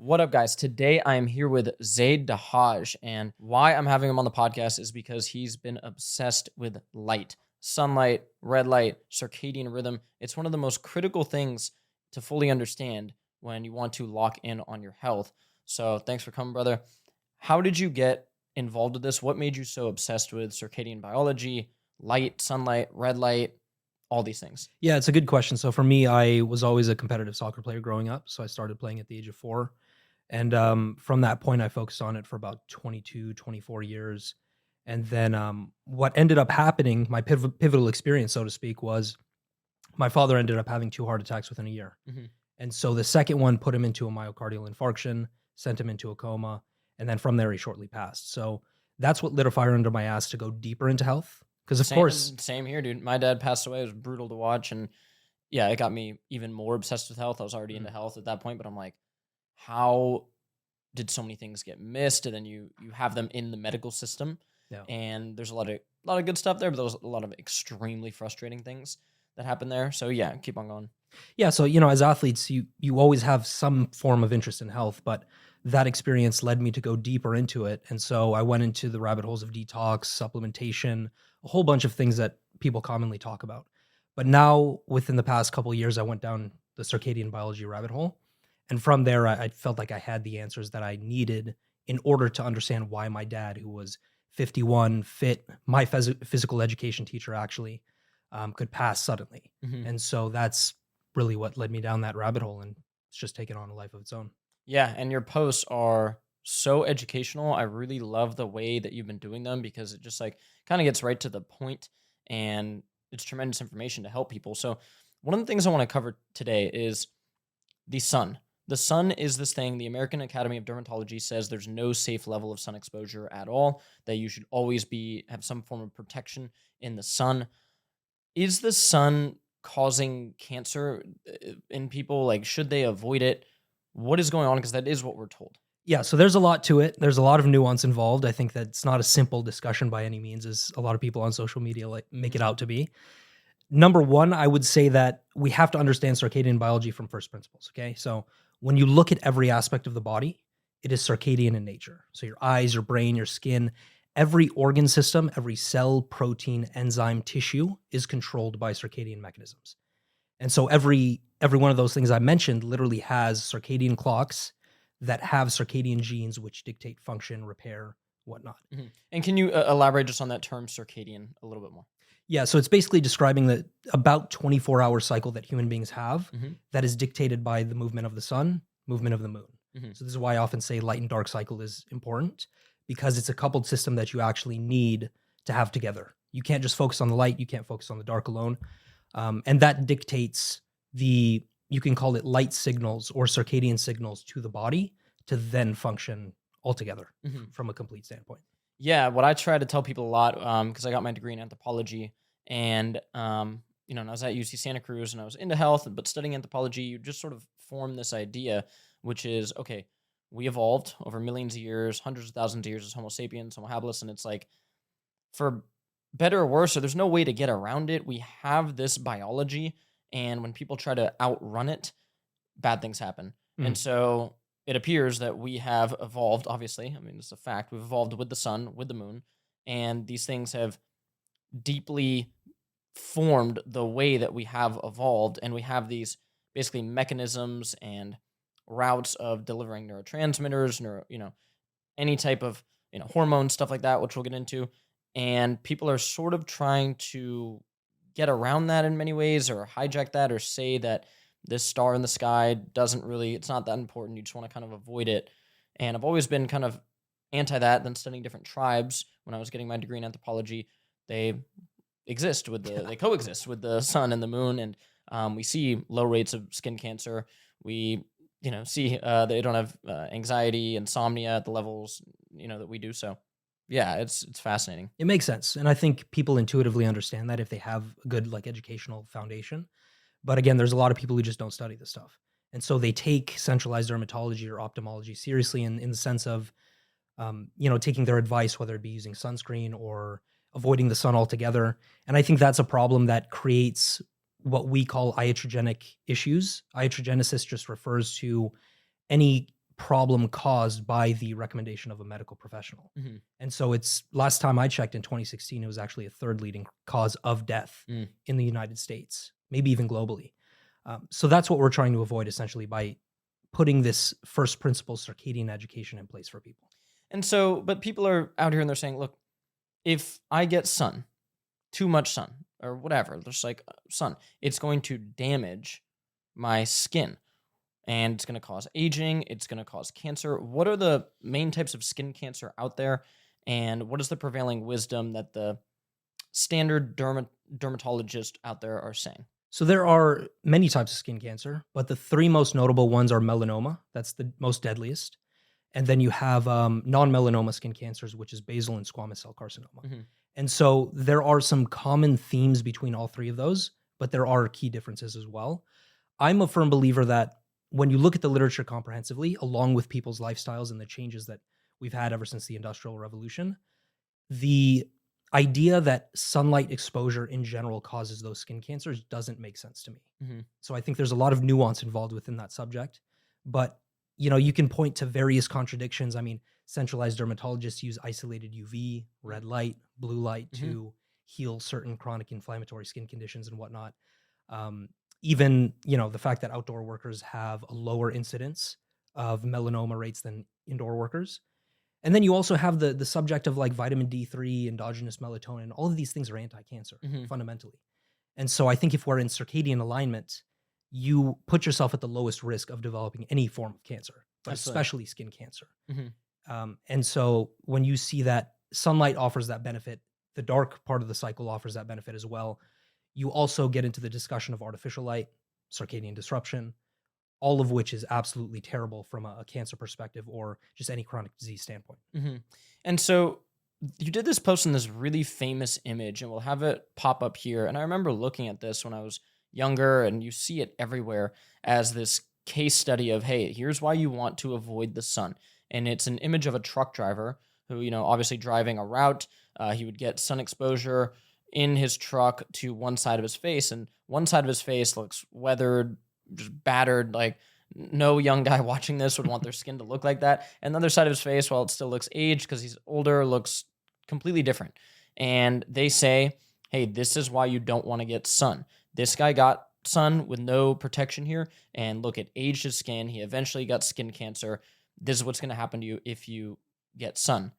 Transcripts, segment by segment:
What up, guys? Today I am here with Zaid Dehhaj, and why I'm having him on the podcast is because he's been obsessed with light, sunlight, red light, circadian rhythm. It's one of the most critical things to fully understand when you want to lock in on your health. So, thanks for coming, brother. How did you get involved with this? What made you so obsessed with circadian biology, light, sunlight, red light, all these things? Yeah, it's a good question. So for me, I was always a competitive soccer player growing up. So I started playing at the age of 4. And from that point, I focused on it for about 22, 24 years. And then what ended up happening, my pivotal experience, so to speak, was my father ended up having 2 heart attacks within a year. Hmm. And so the second one put him into a myocardial infarction, sent him into a coma. And then from there, he shortly passed. So that's what lit a fire under my ass to go deeper into health. Because, of course, Same here, dude. My dad passed away. It was brutal to watch, and yeah, it got me even more obsessed with health. I was already into mm, health at that point, but I'm like, how did so many things get missed? And then you have them in the medical system, yeah. and there's a lot of good stuff there, but there's a lot of extremely frustrating things that happen there. So yeah, keep on going. Yeah, so as athletes, you always have some form of interest in health, but that experience led me to go deeper into it, and so I went into the rabbit holes of detox, supplementation, a whole bunch of things that people commonly talk about. But now, within the past couple of years, I went down the circadian biology rabbit hole, and from there, I felt like I had the answers that I needed in order to understand why my dad, who was 51, fit, my physical education teacher actually, could pass suddenly. Hmm. And so that's really what led me down that rabbit hole, and it's just taken on a life of its own. Yeah, and your posts are so educational. I really love the way that you've been doing them because it just like kind of gets right to the point and it's tremendous information to help people. So, one of the things I want to cover today is the sun. The sun is this thing. The American Academy of Dermatology says there's no safe level of sun exposure at all, that you should always be have some form of protection in the sun. Is the sun causing cancer in people? Like, should they avoid it? What is going on? Because that is what we're told. Yeah, so there's a lot to it. There's a lot of nuance involved. I think that it's not a simple discussion by any means, as a lot of people on social media like make it Mhm. out to be. Number one, I would say that we have to understand circadian biology from first principles. Okay, so when you look at every aspect of the body, it is circadian in nature. So your eyes, your brain, your skin, every organ system, every cell, protein, enzyme, tissue is controlled by circadian mechanisms. And so every one of those things I mentioned literally has circadian clocks that have circadian genes which dictate function, repair, whatnot. Mhm. And can you elaborate just on that term circadian a little bit more? Yeah, so it's basically describing the about 24-hour cycle that human beings have Mhm. that is dictated by the movement of the sun, movement of the moon. Mhm. So this is why I often say light and dark cycle is important, because it's a coupled system that you actually need to have together. You can't just focus on the light, you can't focus on the dark alone. And that dictates you can call it light signals or circadian signals to the body to then function altogether Mhm. from a complete standpoint. Yeah, what I try to tell people a lot, because I got my degree in anthropology, and and I was at UC Santa Cruz, and I was into health, but studying anthropology, you just sort of form this idea, which is okay, we evolved over millions of years, hundreds of thousands of years as Homo sapiens, Homo habilis, and it's like for better or worse, so there's no way to get around it. We have this biology, and when people try to outrun it, bad things happen. And Mm. so it appears that we have evolved, obviously. I mean, it's a fact. We've evolved with the sun, with the moon, and these things have deeply formed the way that we have evolved. And we have these basically mechanisms and routes of delivering neurotransmitters, any type of hormones, stuff like that, which we'll get into. And people are sort of trying to get around that in many ways, or hijack that, or say that this star in the sky doesn't really, it's not that important. You just want to kind of avoid it. And I've always been kind of anti that. Then studying different tribes when I was getting my degree in anthropology, they they coexist with the sun and the moon, and we see low rates of skin cancer. We see they don't have anxiety, insomnia at the levels that we do. So yeah, it's fascinating. It makes sense. And I think people intuitively understand that if they have a good like educational foundation. But again, there's a lot of people who just don't study this stuff. And so they take centralized dermatology or ophthalmology seriously in the sense of taking their advice, whether it be using sunscreen or avoiding the sun altogether. And I think that's a problem that creates what we call iatrogenic issues. Iatrogenesis just refers to any problem caused by the recommendation of a medical professional. Mhm. And so it's last time I checked in 2016, it was actually a third leading cause of death Mm. in the United States, maybe even globally. So that's what we're trying to avoid essentially by putting this first principles circadian education in place for people. And so, but people are out here and they're saying, look, if I get sun, too much sun, or whatever, just like sun, it's going to damage my skin and it's going to cause aging, it's going to cause cancer. What are the main types of skin cancer out there? And what is the prevailing wisdom that the standard dermatologists out there are saying? So there are many types of skin cancer, but the three most notable ones are melanoma. That's the most deadliest. And then you have non-melanoma skin cancers, which is basal and squamous cell carcinoma. Mhm. And so there are some common themes between all three of those, but there are key differences as well. I'm a firm believer that when you look at the literature comprehensively, along with people's lifestyles and the changes that we've had ever since the Industrial Revolution, the idea that sunlight exposure in general causes those skin cancers doesn't make sense to me. Mhm. So I think there's a lot of nuance involved within that subject. But you can point to various contradictions. I mean, centralized dermatologists use isolated UV, red light, blue light Mhm. to heal certain chronic inflammatory skin conditions and whatnot. Even the fact that outdoor workers have a lower incidence of melanoma rates than indoor workers. And then you also have the subject of like vitamin D3, endogenous melatonin. All of these things are anti-cancer Mhm. fundamentally. And so I think if we're in circadian alignment, you put yourself at the lowest risk of developing any form of cancer, but Absolutely. especially skin cancer. Mhm. And so when you see that sunlight offers that benefit, the dark part of the cycle offers that benefit as well. You also get into the discussion of artificial light, circadian disruption, all of which is absolutely terrible from a cancer perspective or just any chronic disease standpoint. Mhm. And so you did this post in this really famous image, and we'll have it pop up here. And I remember looking at this when I was younger, and you see it everywhere as this case study of, hey, here's why you want to avoid the sun. And it's an image of a truck driver who, obviously driving a route. He would get sun exposure in his truck to one side of his face, and one side of his face looks weathered, just battered, like no young guy watching this would want their skin to look like that. And the other side of his face, while it still looks aged because he's older, looks completely different. And they say, hey, this is why you don't want to get sun. This guy got sun with no protection here. And look, it aged his skin. He eventually got skin cancer. This is what's going to happen to you if you get sun.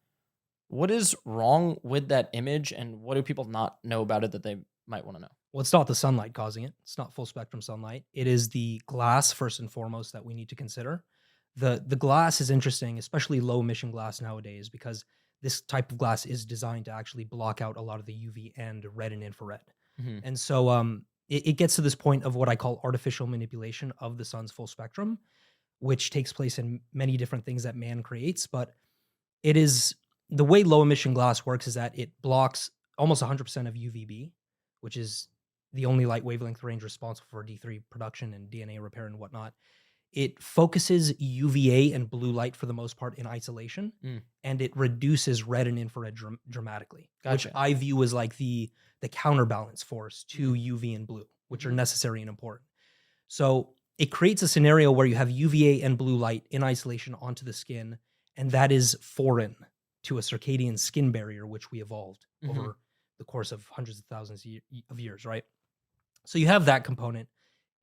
What is wrong with that image? And what do people not know about it that they might want to know? Well, it's not the sunlight causing it. It's not full spectrum sunlight. It is the glass first and foremost that we need to consider. The glass is interesting, especially low emission glass nowadays, because this type of glass is designed to actually block out a lot of the UV and red and infrared. Hmm. And so it gets to this point of what I call artificial manipulation of the sun's full spectrum, which takes place in many different things that man creates. But it is the way low emission glass works is that it blocks almost 100% of UVB, which is the only light wavelength range responsible for D3 production and DNA repair and whatnot. It focuses UVA and blue light for the most part in isolation, Mm, and it reduces red and infrared dramatically, which gotcha. I view as like the counterbalance force to Hmm. UV and blue, which are Hmm. necessary and important. So it creates a scenario where you have UVA and blue light in isolation onto the skin, and that is foreign to a circadian skin barrier, which we evolved Hmm. over the course of hundreds of thousands of years, right? So you have that component.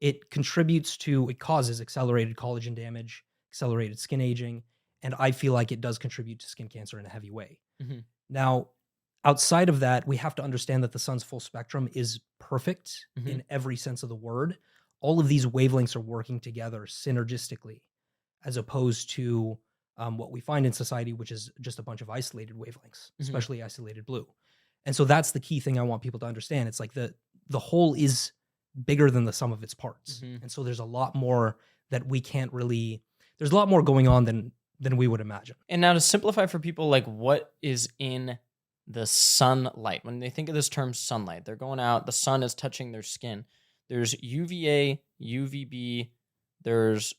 It causes accelerated collagen damage, accelerated skin aging, and I feel like it does contribute to skin cancer in a heavy way. Hmm. Now, outside of that, we have to understand that the sun's full spectrum is perfect Hmm. in every sense of the word. All of these wavelengths are working together synergistically, as opposed to what we find in society, which is just a bunch of isolated wavelengths, Hmm. especially isolated blue. And so that's the key thing I want people to understand. It's like the whole is bigger than the sum of its parts. Hmm. And so there's a lot more that we can't really there's a lot more going on than we would imagine. And now to simplify for people, like what is in the sunlight? When they think of this term sunlight, they're going out, the sun is touching their skin. There's UVA, UVB, there's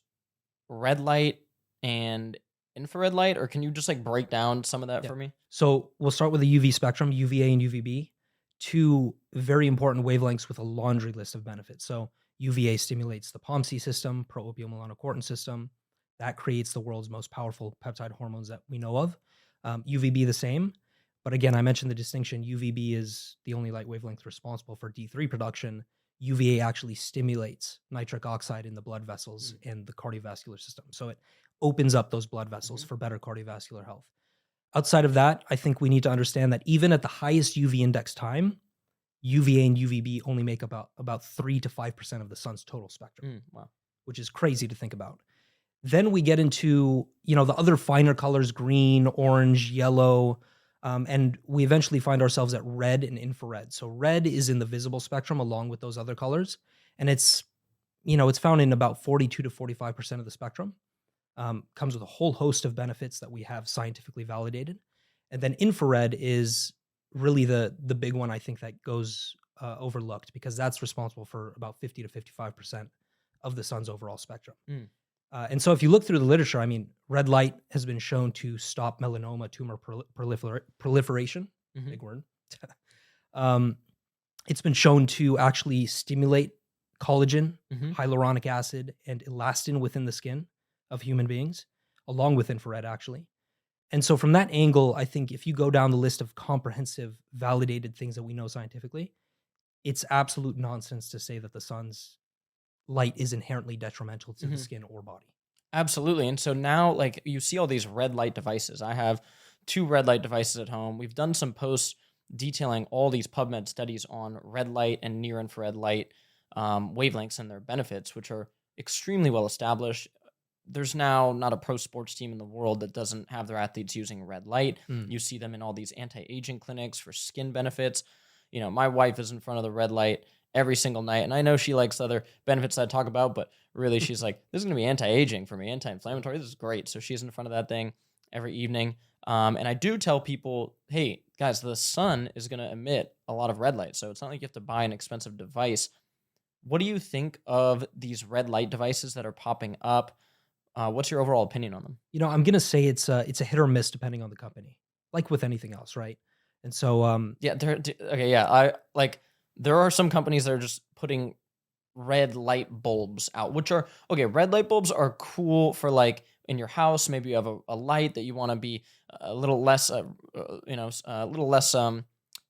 red light and infrared light, or can you just like break down some of that Yeah. for me? So we'll start with the UV spectrum, UVA and UVB, two very important wavelengths with a laundry list of benefits. So UVA stimulates the POMC system, proopial melanocortin system. That creates the world's most powerful peptide hormones that we know of. UVB the same. But again, I mentioned the distinction. UVB is the only light wavelength responsible for D3 production. UVA actually stimulates nitric oxide in the blood vessels and the cardiovascular system. So it opens up those blood vessels for better cardiovascular health. Outside of that, I think we need to understand that even at the highest UV index time, UVA and UVB only make about 3 to 5% of the sun's total spectrum, Wow. which is crazy to think about. Then we get into, the other finer colors, green, orange, yellow, and we eventually find ourselves at red and infrared. So red is in the visible spectrum along with those other colors, and it's found in about 42 to 45% of the spectrum. Comes with a whole host of benefits that we have scientifically validated. And then infrared is really the big one, I think, that goes overlooked, because that's responsible for about 50 to 55% of the sun's overall spectrum. And so if you look through the literature, I mean, red light has been shown to stop melanoma tumor proliferation, big word. It's been shown to actually stimulate collagen, hyaluronic acid, and elastin within the skin of human beings, along with infrared, actually. And so from that angle, I think if you go down the list of comprehensive, validated things that we know scientifically, it's absolute nonsense to say that the sun's light is inherently detrimental to the skin or body. Absolutely. And so now, like, you see all these red light devices. I have 2 red light devices at home. We've done some posts detailing all these PubMed studies on red light and near infrared light wavelengths and their benefits, which are extremely well established. There's now not a pro sports team in the world that doesn't have their athletes using red light. You see them in all these anti-aging clinics for skin benefits. My wife is in front of the red light every single night, and I know she likes the other benefits that I talk about, but really she's like, this is going to be anti-aging for me, anti-inflammatory. This is great. So she's in front of that thing every evening. And I do tell people, hey, guys, the sun is going to emit a lot of red light. So it's not like you have to buy an expensive device. What do you think of these red light devices that are popping up? What's your overall opinion on them? I'm going to say it's a hit or miss depending on the company, like with anything else, right? And so, there are some companies that are just putting red light bulbs out, which are okay. Red light bulbs are cool for like in your house. Maybe you have a light that you want to be a little less,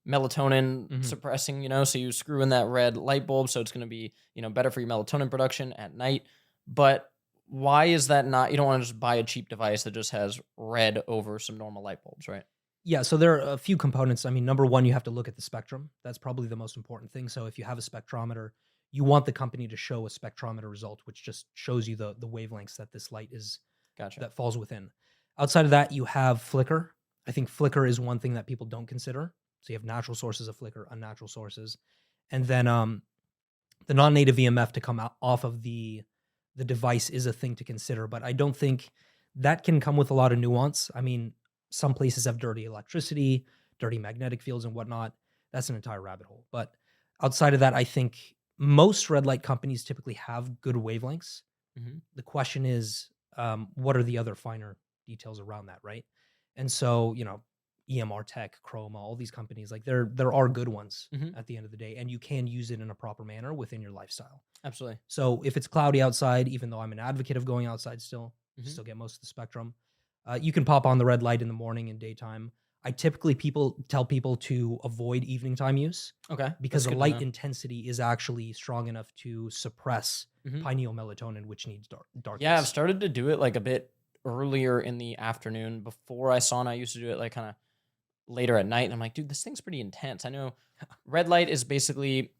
melatonin suppressing. So you screw in that red light bulb, so it's going to be better for your melatonin production at night. But why is that not? You don't want to just buy a cheap device that just has red over some normal light bulbs, right? Yeah, so there are a few components. I mean, number one, you have to look at the spectrum. That's probably the most important thing. So if you have a spectrometer, you want the company to show a spectrometer result, which just shows you the wavelengths that this light is that falls within. Outside of that, you have flicker. I think flicker is one thing that people don't consider. So you have natural sources of flicker, unnatural sources, and then the non-native EMF to come out off of the device is a thing to consider. But I don't think that can come with a lot of nuance. I mean, some places have dirty electricity, dirty magnetic fields and whatnot. That's an entire rabbit hole. But outside of that, I think most red light companies typically have good wavelengths. The question is, what are the other finer details around that, right? And so, EMR Tech, Chroma, all these companies, like there are good ones at the end of the day, and you can use it in a proper manner within your lifestyle. Absolutely. So if it's cloudy outside, even though I'm an advocate of going outside still, you still get most of the spectrum. You can pop on the red light in the morning and daytime. I typically tell people to avoid evening time use. Okay. Because the light intensity is actually strong enough to suppress pineal melatonin, which needs darkness. Yeah, I've started to do it like a bit earlier in the afternoon. Before I sauna, I used to do it like kind of later at night. And I'm like, dude, this thing's pretty intense. I know red light is basically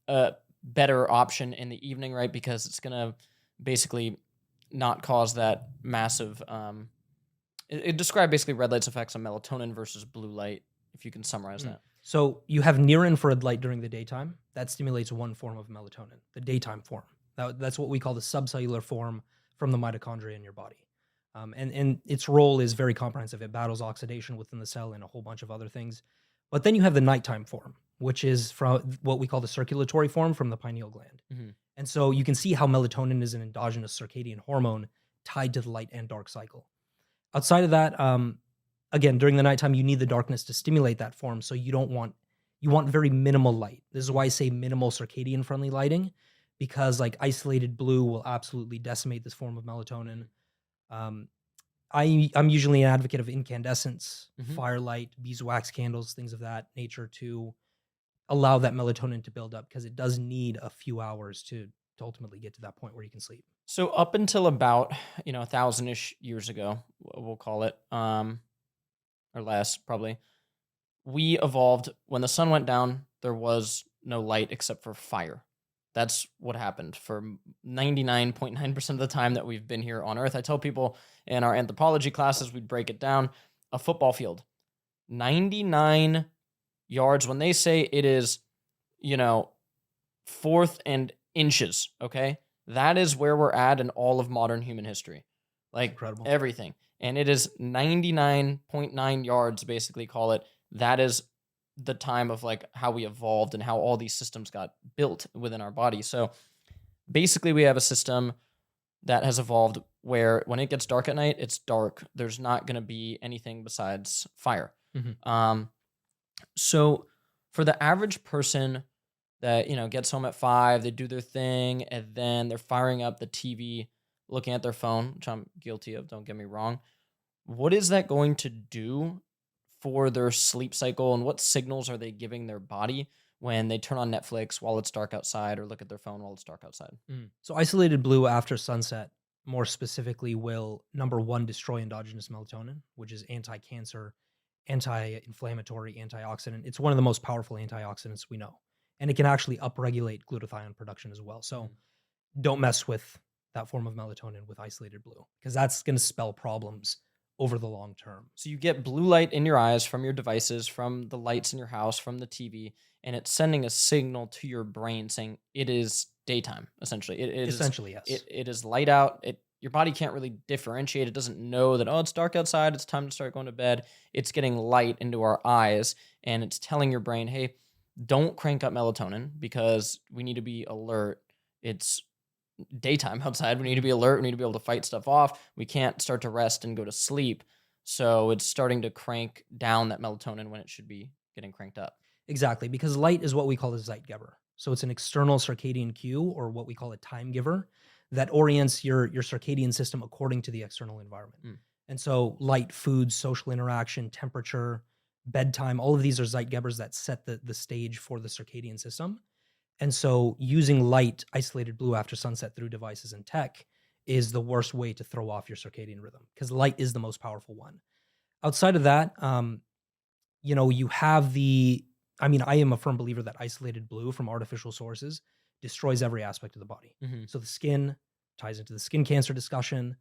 a better option in the evening, right? Because it's going to basically not cause that massive... It described basically red light's effects on melatonin versus blue light, if you can summarize that. So you have near infrared light during the daytime. That stimulates one form of melatonin, the daytime form. That's what we call the subcellular form from the mitochondria in your body. And its role is very comprehensive. It battles oxidation within the cell and a whole bunch of other things. But then you have the nighttime form, which is from what we call the circulatory form from the pineal gland. And so you can see how melatonin is an endogenous circadian hormone tied to the light and dark cycle. Outside of that, again, during the nighttime, you need the darkness to stimulate that form. So you want very minimal light. This is why I say minimal circadian friendly lighting, because like isolated blue will absolutely decimate this form of melatonin. Um, I'm usually an advocate of incandescents, Mhm. firelight, beeswax candles, things of that nature to allow that melatonin to build up because it does need a few hours to ultimately get to that point where you can sleep. So up until about, 1,000-ish years ago, we'll call it, or less probably, we evolved when the sun went down, there was no light except for fire. That's what happened for 99.9% of the time that we've been here on Earth. I tell people in our anthropology classes, we'd break it down. A football field, 99 yards. When they say it is, you know, fourth and inches, okay? That is where we're at in all of modern human history. It's Like incredible. everything. And it is 99.9 yards, basically, call it. That is the time of like how we evolved and how all these systems got built within our body. So basically, we have a system that has evolved where when it gets dark at night, it's dark. There's not going to be anything besides fire. Mhm. So for the average person that gets home at 5, they do their thing, and then they're firing up the TV, looking at their phone, which I'm guilty of, don't get me wrong. What is that going to do for their sleep cycle, and what signals are they giving their body when they turn on Netflix while it's dark outside or look at their phone while it's dark outside? So isolated blue after sunset, more specifically, will number one destroy endogenous melatonin, which is anti-cancer, anti-inflammatory, antioxidant. It's one of the most powerful antioxidants we know, and it can actually upregulate glutathione production as well. So Mhm. don't mess with that form of melatonin with isolated blue because that's going to spell problems over the long term. So you get blue light in your eyes from your devices, from the lights in your house, from the TV, and it's sending a signal to your brain saying it is daytime. Essentially, Essentially, yes. it is light out. Your body can't really differentiate. It doesn't know that, oh, it's dark outside. It's time to start going to bed. It's getting light into our eyes, and it's telling your brain, hey, don't crank up melatonin because we need to be alert. It's daytime outside. We need to be alert. We need to be able to fight stuff off. We can't start to rest and go to sleep. So it's starting to crank down that melatonin when it should be getting cranked up. Exactly, because light is what we call a Zeitgeber. So it's an external circadian cue, or what we call a time giver, that orients your circadian system according to the external environment. Mm. And so light, food, social interaction, temperature, bedtime, all of these are Zeitgebers that set the stage for the circadian system. And so using light, isolated blue after sunset through devices and tech is the worst way to throw off your circadian rhythm because light is the most powerful one. Outside of that, you have I am a firm believer that isolated blue from artificial sources destroys every aspect of the body. Hmm. So the skin ties into the skin cancer discussion.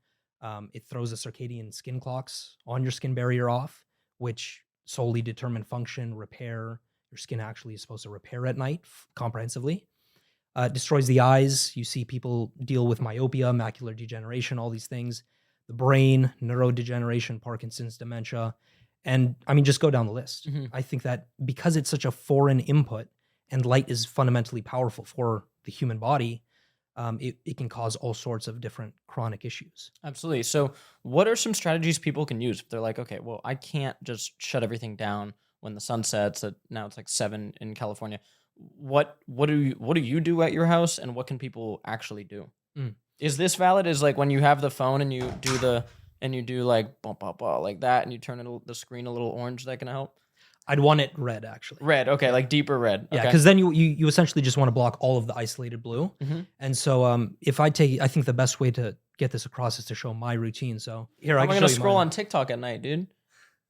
It throws the circadian skin clocks on your skin barrier off, which solely determine function, repair. Your skin actually is supposed to repair at night comprehensively. Destroys the eyes. You see people deal with myopia, macular degeneration, all these things. The brain, neurodegeneration, Parkinson's, dementia. And I mean, just go down the list. Hmm. I think that because it's such a foreign input and light is fundamentally powerful for the human body, it can cause all sorts of different chronic issues. Absolutely. So, what are some strategies people can use if they're like, okay, well, I can't just shut everything down when the sun sets. Now it's like 7 in California. What do you do at your house, and what can people actually do? Mm. Is this valid? Is like when you have the phone and you do like bump bump bump like that, and you turn the screen a little orange? That can help. I'd want it red, actually. Red, okay, Yeah. like deeper red. Yeah, Okay. because then you essentially just want to block all of the isolated blue. Hmm. And so I think the best way to get this across is to show my routine. So here, How I am I can gonna show you scroll mine. on TikTok at night, dude?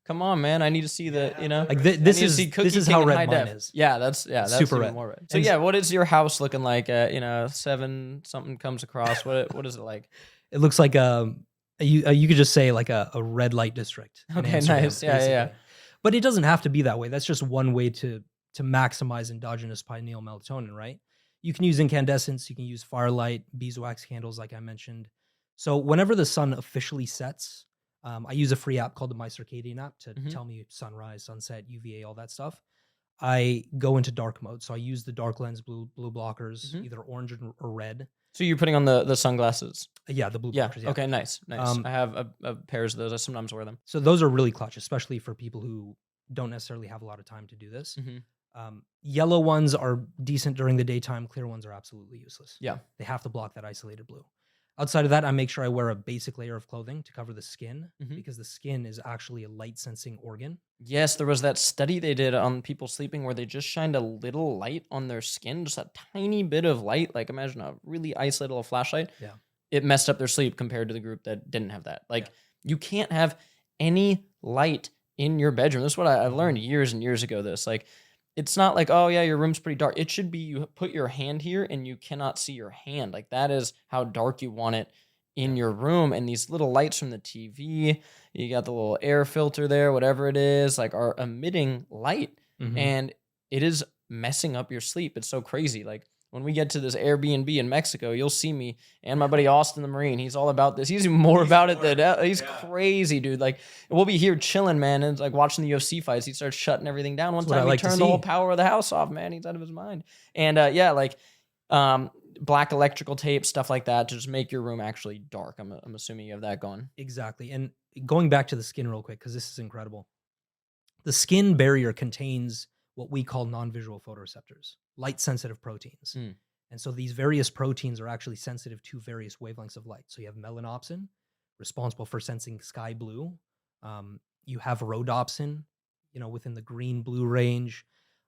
Come on, man. I need to see the, Like I this need to is see Cookie this is King how in red high mine def. is. That's Super even red. more red. So And yeah, what is your house looking like at 7 something comes across? What is it like? It looks like you could just say like a red light district in Okay, Amsterdam, nice. Yeah, yeah, yeah. basically. But it doesn't have to be that way. That's just one way to maximize endogenous pineal melatonin, right? You can use incandescents, you can use firelight, beeswax candles, like I mentioned. So whenever the sun officially sets, I use a free app called the My Circadian app to Mhm. tell me sunrise, sunset, UVA, all that stuff. I go into dark mode, so I use the dark lens blue blockers, Mhm. either orange or red. So you're putting on the sunglasses. Yeah, the blue Yeah. blockers. Yeah. Okay. Nice. Nice. Um, I have a pairs of those. I sometimes wear them. so those are really clutch, especially for people who don't necessarily have a lot of time to do this. Hmm. Yellow ones are decent during the daytime. Clear ones are absolutely useless. Yeah. They have to block that isolated blue. Outside of that, I make sure I wear a basic layer of clothing to cover the skin Mhm. because the skin is actually a light sensing organ. Yes, there was that study they did on people sleeping where they just shined a little light on their skin, just a tiny bit of light, like imagine a really isolated little flashlight. Yeah. It messed up their sleep compared to the group that didn't have that. Yeah. Like you can't have any light in your bedroom. This is what I learned Mhm. years and years ago. This like it's not like, oh yeah, your room's pretty dark. It should be you put your hand here and you cannot see your hand. Like that is how dark you want it in Yeah. your room. And these little lights from the TV, you got the little air filter there, whatever it is, like are emitting light. Mhm. And it is messing up your sleep. It's so crazy. Like when we get to this Airbnb in Mexico, you'll see me and my buddy Austin the Marine. He's all about this. He's even more about it than he's Yeah. crazy, dude. Like we'll be here chilling, man, and like watching the UFC fights. He starts shutting everything down. One That's what I time he like to turned the whole see. power of the house off, man. He's out of his mind. And yeah, like black electrical tape, stuff like that to just make your room actually dark. I'm assuming you have that going. Exactly. And going back to the skin real quick, because this is incredible. The skin barrier contains what we call non-visual photoreceptors, light sensitive proteins. Mm. And so these various proteins are actually sensitive to various wavelengths of light. So you have melanopsin, responsible for sensing sky blue. You have rhodopsin, within the green blue range,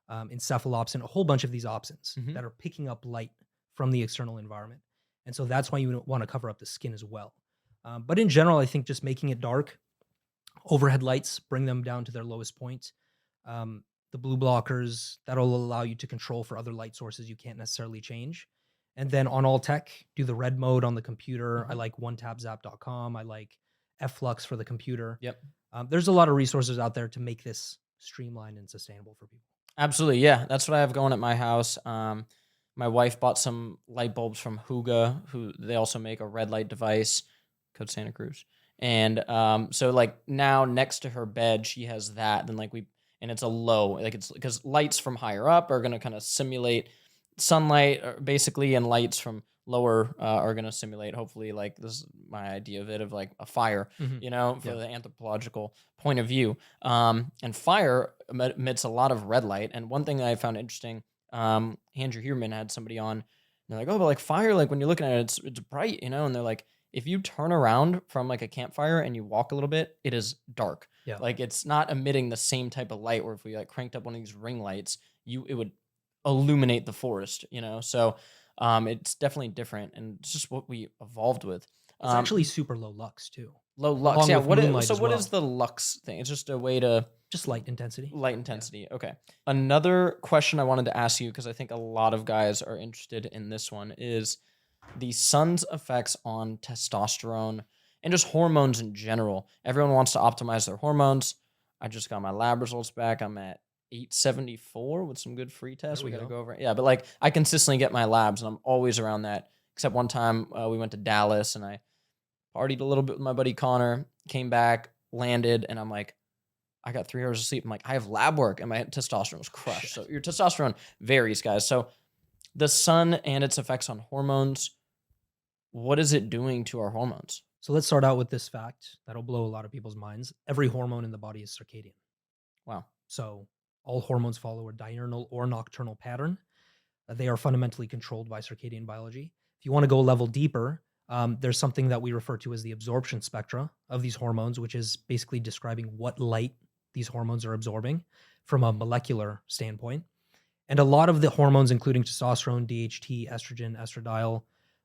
encephalopsin, a whole bunch of these opsins Mhm. that are picking up light from the external environment. And so that's why you want to cover up the skin as well. But in general, I think just making it dark, overhead lights, bring them down to their lowest point. The blue blockers, that'll allow you to control for other light sources you can't necessarily change. And then on all tech, do the red mode on the computer. I Mhm. like onetapzap.com. I like Flux for the computer. Yep. There's a lot of resources out there to make this streamlined and sustainable for people. Absolutely, yeah. That's what I have going at my house. My wife bought some light bulbs from Huga, who they also make a red light device, code Santa Cruz. And so like now next to her bed, she has that. Then like and it's a low, like it's because lights from higher up are gonna kind of simulate sunlight, basically, and lights from lower are gonna simulate. Hopefully, like this is my idea of it of like a fire, Mhm. for Yeah. the anthropological point of view. And fire emits a lot of red light. And one thing that I found interesting, Andrew Huberman had somebody on, and they're like, oh, but like fire, like when you're looking at it, it's bright, and they're like, if you turn around from like a campfire and you walk a little bit, it is dark. Yeah. Like it's not emitting the same type of light. Where if we like cranked up one of these ring lights, it would illuminate the forest. So it's definitely different, and it's just what we evolved with. It's actually super low lux too, Low lux. along Yeah. with What is moonlight so? as What well. is the lux thing? It's just a way to Just light intensity. light intensity. Okay. Another question I wanted to ask you because I think a lot of guys are interested in this one is the sun's effects on testosterone and just hormones in general. Everyone wants to optimize their hormones. I just got my lab results back. I'm at 874 with some good free tests. There We we got to go. go over it. Yeah, but like I consistently get my labs and I'm always around that. Except one time we went to Dallas and I partied a little bit with my buddy Connor, came back, landed, and I'm like, I got 3 hours of sleep. I'm like, I have lab work, and my testosterone was crushed. So your testosterone varies, guys. So the sun and its effects on hormones, what is it doing to our hormones? So let's start out with this fact that'll blow a lot of people's minds. Every hormone in the body is circadian. Wow. So all hormones follow a diurnal or nocturnal pattern. They are fundamentally controlled by circadian biology. If you want to go a level deeper, there's something that we refer to as the absorption spectra of these hormones, which is basically describing what light these hormones are absorbing from a molecular standpoint. And a lot of the hormones, including testosterone, DHT, estrogen, estradiol,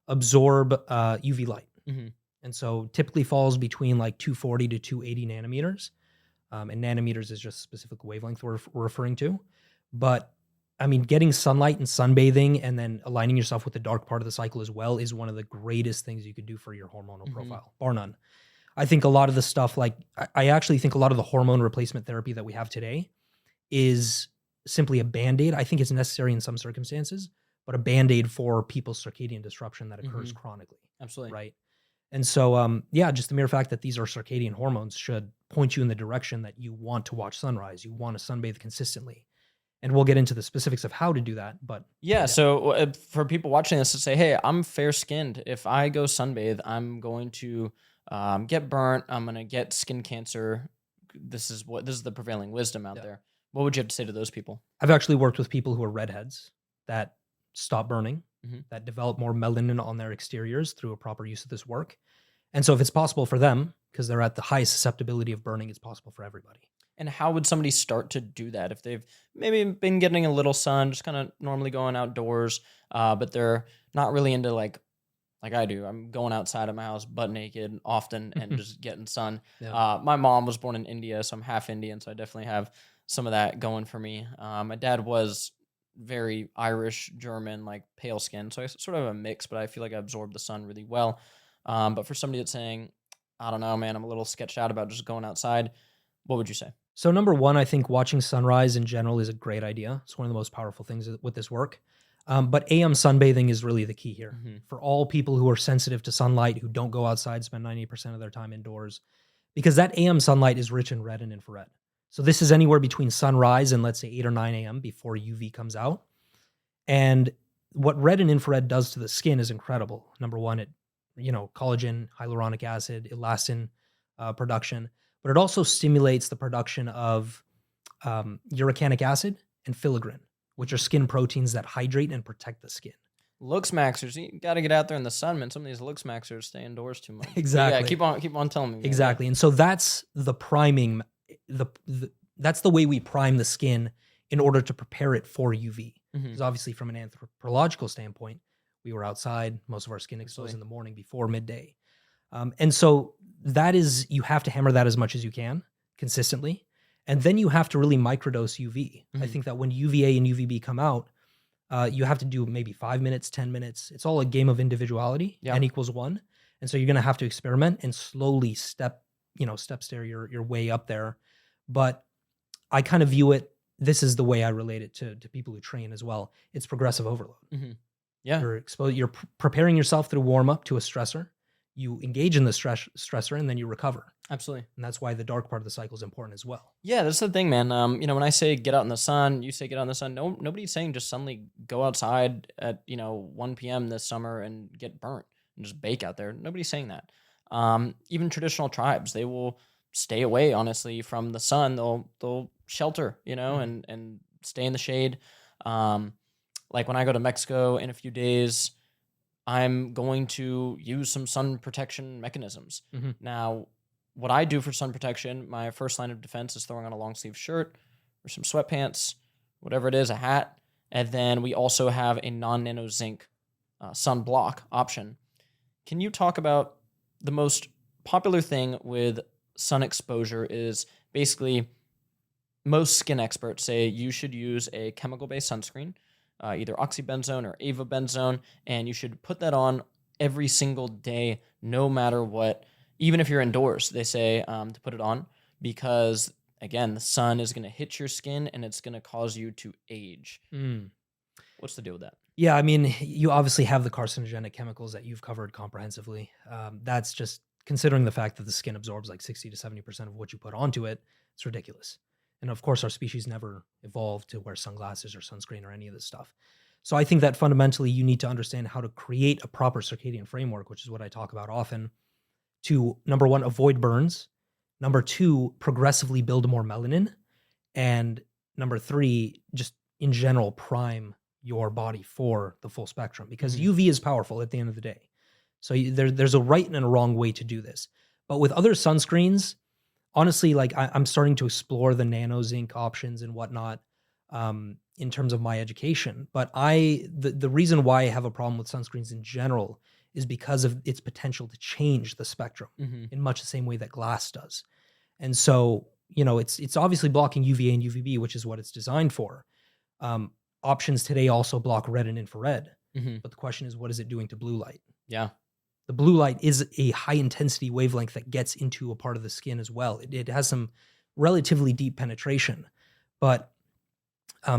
absorb UV light. Mhm. And so typically falls between like 240 to 280 nanometers. And nanometers is just specific wavelength we're referring to. But I mean, getting sunlight and sunbathing and then aligning yourself with the dark part of the cycle as well is one of the greatest things you could do for your hormonal Mhm. profile, bar none. I think a lot of the stuff, like, I actually think a lot of the hormone replacement therapy that we have today is simply a band-aid. I think it's necessary in some circumstances, but a band-aid for people's circadian disruption that occurs Mhm. chronically, Absolutely. right? And so, yeah, just the mere fact that these are circadian hormones should point you in the direction that you want to watch sunrise, you want to sunbathe consistently. And we'll get into the specifics of how to do that, but Yeah. So for people watching this to say, hey, I'm fair skinned. If I go sunbathe, I'm going to get burnt. I'm going to get skin cancer. This is the prevailing wisdom out Yeah. there. What would you have to say to those people? I've actually worked with people who are redheads that stop burning that develop more melanin on their exteriors through a proper use of this work. And so if it's possible for them, because they're at the highest susceptibility of burning, it's possible for everybody. And how would somebody start to do that if they've maybe been getting a little sun, just kind of normally going outdoors, but they're not really into like I do. I'm going outside of my house butt naked often and just getting sun. Yeah. My mom was born in India, so I'm half Indian, so I definitely have some of that going for me. My dad was very Irish, German, like pale skin, so I sort of have a mix, but I feel like I absorb the sun really well. But for somebody that's saying, I don't know, man, I'm a little sketched out about just going outside, what would you say? So number one, I think watching sunrise in general is a great idea. It's one of the most powerful things with this work. But AM sunbathing is really the key here. Hmm. For all people who are sensitive to sunlight, who don't go outside, spend 90% of their time indoors, because that AM sunlight is rich in red and infrared. So this is anywhere between sunrise and let's say 8 or 9 a.m. before UV comes out. And what red and infrared does to the skin is incredible. Number one, it, collagen, hyaluronic acid, elastin production, but it also stimulates the production of uricanic acid and filigrin, which are skin proteins that hydrate and protect the skin. Looks maxers, you got to get out there in the sun, man. Some of these looks maxers stay indoors too much. Exactly. Yeah, keep on telling me. Man. Exactly. And so that's the priming, that's the way we prime the skin in order to prepare it for UV. Because obviously from an anthropological standpoint, we were outside, most of our skin exposed in the morning before midday. And so that is, you have to hammer that as much as you can consistently. And then you have to really microdose UV. I think that when UVA and UVB come out, you have to do maybe 5 minutes, 10 minutes. It's all a game of individuality. Yeah. N equals 1. And so you're going to have to experiment and slowly step stair your way up there. But I kind of view it, this is the way I relate it to people who train as well. It's progressive overload. Yeah. You're preparing yourself through warm up to a stressor. You engage in the stressor and then you recover. Absolutely. And that's why the dark part of the cycle is important as well. Yeah, that's the thing, man. When I say get out in the sun, you say get out in the sun. No, nobody's saying just suddenly go outside at 1 p.m. this summer and get burnt and just bake out there. Nobody's saying that. Even traditional tribes, they will stay away, honestly, from the sun. They'll shelter, and stay in the shade. Like when I go to Mexico in a few days, I'm going to use some sun protection mechanisms. Now, what I do for sun protection, my first line of defense is throwing on a long sleeve shirt or some sweatpants, whatever it is, a hat. And then we also have a non-nano zinc sun block option. Can you talk about the most popular thing with sun exposure is basically most skin experts say you should use a chemical-based sunscreen, either oxybenzone or avobenzone, and you should put that on every single day, no matter what. Even if you're indoors, they say to put it on because, again, the sun is going to hit your skin and it's going to cause you to age. What's the deal with that? Yeah, I mean, you obviously have the carcinogenic chemicals that you've covered comprehensively. That's just considering the fact that the skin absorbs like 60 to 70% of what you put onto it. It's ridiculous. And of course, our species never evolved to wear sunglasses or sunscreen or any of this stuff. So I think that fundamentally you need to understand how to create a proper circadian framework, which is what I talk about often, to number one, avoid burns, number two, progressively build more melanin, and number three, just in general, prime your body for the full spectrum because UV is powerful at the end of the day. So there's a right and a wrong way to do this. But with other sunscreens, honestly, like I'm starting to explore the nano zinc options and whatnot in terms of my education. But the reason why I have a problem with sunscreens in general is because of its potential to change the spectrum in much the same way that glass does. And so, it's obviously blocking UVA and UVB, which is what it's designed for. Options today also block red and infrared. But the question is, what is it doing to blue light? Yeah. The blue light is a high intensity wavelength that gets into a part of the skin as well. It has some relatively deep penetration, but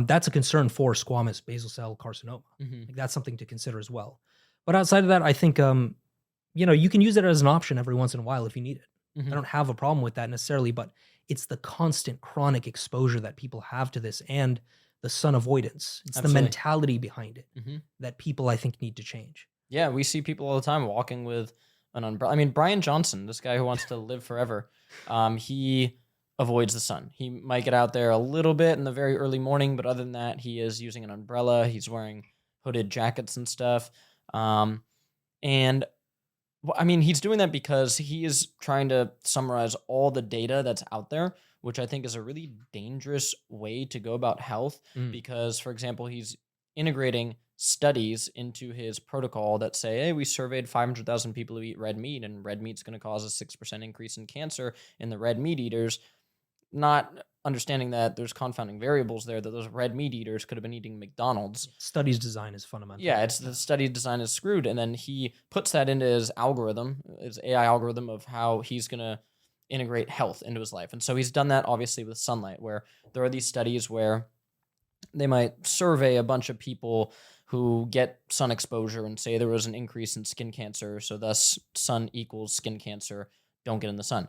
that's a concern for squamous basal cell carcinoma. Like that's something to consider as well. But outside of that, I think, you can use it as an option every once in a while if you need it. I don't have a problem with that necessarily, but it's the constant chronic exposure that people have to this and the sun avoidance. It's the mentality behind it that people, I think, need to change. Yeah, we see people all the time walking with an umbrella. I mean, Brian Johnson, this guy who wants to live forever, he avoids the sun. He might get out there a little bit in the very early morning, but other than that, he is using an umbrella. He's wearing hooded jackets and stuff. Um, and I mean, he's doing that because he is trying to summarize all the data that's out there, which I think is a really dangerous way to go about health. Mm. Because, for example, he's integrating studies into his protocol that say, hey, we surveyed 500,000 people who eat red meat, and red meat's going to cause a 6% increase in cancer in the red meat eaters, not understanding that there's confounding variables there, that those red meat eaters could have been eating McDonald's. Studies design is fundamental. Yeah, it's the study design is screwed. And then he puts that into his algorithm, his AI algorithm of how he's going to integrate health into his life. And so he's done that obviously with sunlight, where there are these studies where they might survey a bunch of people who get sun exposure and say there was an increase in skin cancer. So thus sun equals skin cancer. Don't get in the sun.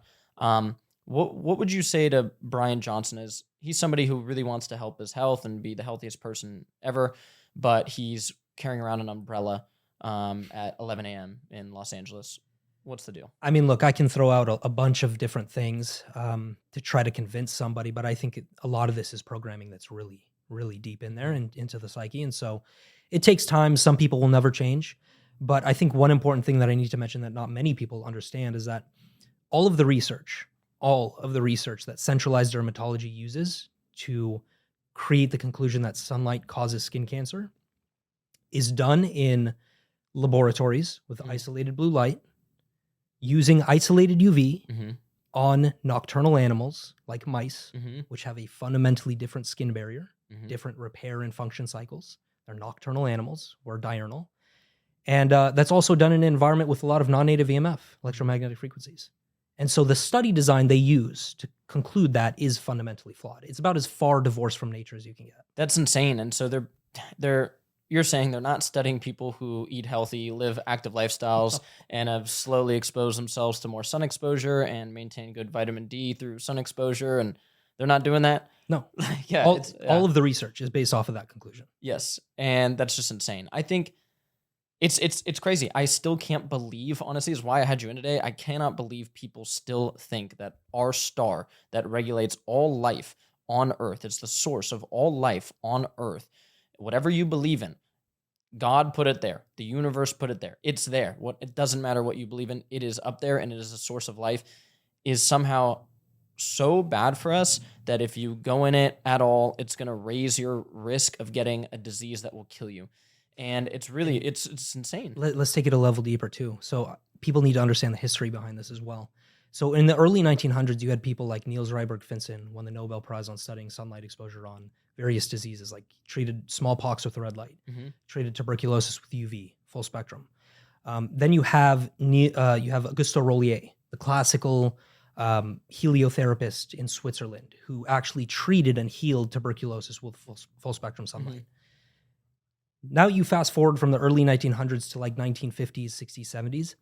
What would you say to Brian Johnson? Is he's somebody who really wants to help his health and be the healthiest person ever, but he's carrying around an umbrella at 11 a.m. in Los Angeles. What's the deal? I mean, look, I can throw out a bunch of different things to try to convince somebody, but I think a lot of this is programming that's really, really deep in there and into the psyche. And so it takes time. Some people will never change. But I think one important thing that I need to mention that not many people understand is that all of the research that centralized dermatology uses to create the conclusion that sunlight causes skin cancer is done in laboratories with isolated blue light, using isolated UV on nocturnal animals like mice, which have a fundamentally different skin barrier, different repair and function cycles. They're nocturnal animals. We're diurnal. And that's also done in an environment with a lot of non-native EMF, electromagnetic frequencies. And so the study design they use to conclude that is fundamentally flawed. It's about as far divorced from nature as you can get. That's insane. And so you're saying they're not studying people who eat healthy, live active lifestyles, and have slowly exposed themselves to more sun exposure and maintain good vitamin D through sun exposure, and they're not doing that? No. Yeah, all of the research is based off of that conclusion. Yes, and that's just insane. I think it's crazy. I still can't believe, honestly, is why I had you in today. I cannot believe people still think that our star that regulates all life on Earth, it's the source of all life on Earth, whatever you believe in, God put it there. The universe put it there. It's there. It doesn't matter what you believe in. It is up there, and it is a source of life, is somehow so bad for us that if you go in it at all, it's going to raise your risk of getting a disease that will kill you. And it's really, it's insane. Let's take it a level deeper too. So people need to understand the history behind this as well. So in the early 1900s, you had people like Niels Reiberg-Finsen won the Nobel Prize on studying sunlight exposure on various diseases, like treated smallpox with red light, treated tuberculosis with UV, full spectrum. Then you have Auguste Rollier, the classical heliotherapist in Switzerland, who actually treated and healed tuberculosis with full spectrum sunlight. Now you fast forward from the early 1900s to like 1950s, 60s, 70s.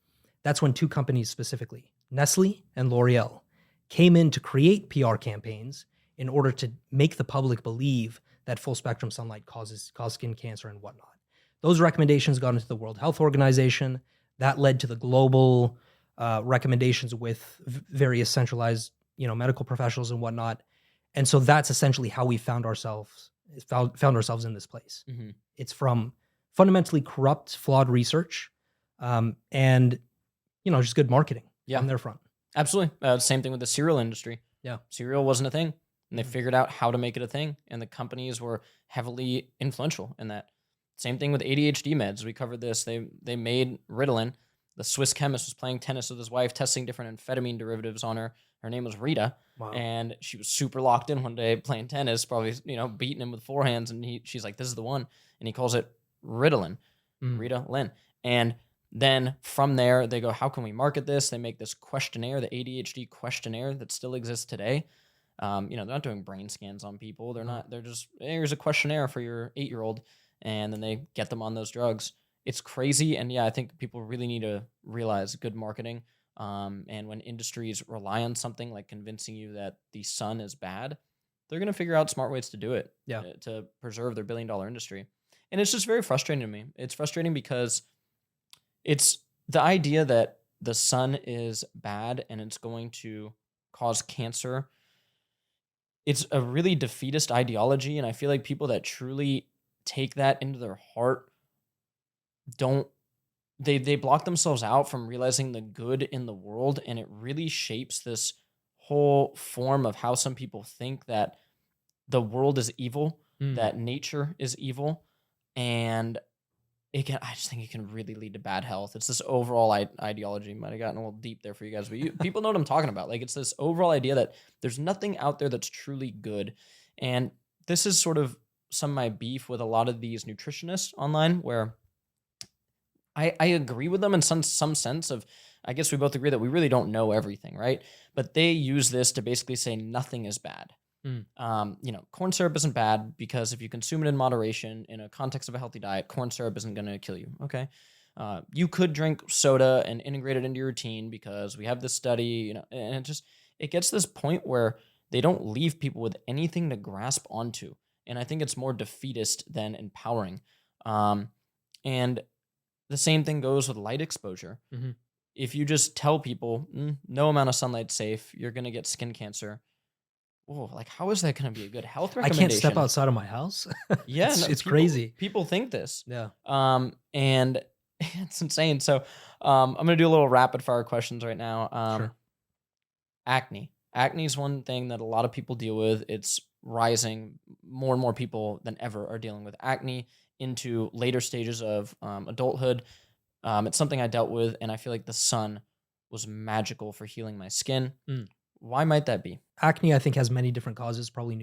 That's when two companies specifically, Nestle and L'Oreal, came in to create PR campaigns in order to make the public believe that full spectrum sunlight cause skin cancer and whatnot. Those recommendations got into the World Health Organization. That led to the global recommendations with various centralized, medical professionals and whatnot. And so that's essentially how we found ourselves in this place. It's from fundamentally corrupt, flawed research, and just good marketing on their front. Absolutely. Same thing with the cereal industry. Yeah. Cereal wasn't a thing, and they figured out how to make it a thing, and the companies were heavily influential in that. Same thing with ADHD meds. We covered this. They made Ritalin. The Swiss chemist was playing tennis with his wife, testing different amphetamine derivatives on her. Her name was Rita. Wow. And she was super locked in one day playing tennis, probably, beating him with forehands. And she's like, this is the one. And he calls it Ritalin, Ritalin. And then from there, they go, how can we market this? They make this questionnaire, the ADHD questionnaire that still exists today. They're not doing brain scans on people. They're just, here's a questionnaire for your 8-year-old. And then they get them on those drugs. It's crazy. And yeah, I think people really need to realize good marketing. And when industries rely on something like convincing you that the sun is bad, they're going to figure out smart ways to do it to preserve their billion-dollar industry. And it's just very frustrating to me. It's frustrating because it's the idea that the sun is bad and it's going to cause cancer. It's a really defeatist ideology. And I feel like people that truly take that into their heart don't they block themselves out from realizing the good in the world, and it really shapes this whole form of how some people think that the world is evil, Mm. that nature is evil, and I just think it can really lead to bad health. It's this overall ideology. Might have gotten a little deep there for you guys, but people know what I'm talking about. Like, it's this overall idea that there's nothing out there that's truly good. And this is sort of some of my beef with a lot of these nutritionists online, where I agree with them in some sense of, I guess we both agree that we really don't know everything, right? But they use this to basically say nothing is bad. Mm. Corn syrup isn't bad because if you consume it in moderation in a context of a healthy diet, corn syrup isn't going to kill you. Okay. You could drink soda and integrate it into your routine because we have this study, and it gets to this point where they don't leave people with anything to grasp onto. And I think it's more defeatist than empowering. And the same thing goes with light exposure. Hmm. If you just tell people, no amount of sunlight's safe, you're going to get skin cancer. Oh, like, how is that gonna be a good health I can't step recommendation? outside of my house. Yeah, no, It's people crazy. people think this. Yeah. And it's insane. So, I'm gonna do a little rapid fire questions right now. Sure. Acne. Acne is one thing that a lot of people deal with. It's rising. More and more people than ever are dealing with acne into later stages of adulthood. It's something I dealt with, and I feel like the sun was magical for healing my skin. Mm. Why might that be? Acne, I think, has many different causes. Probably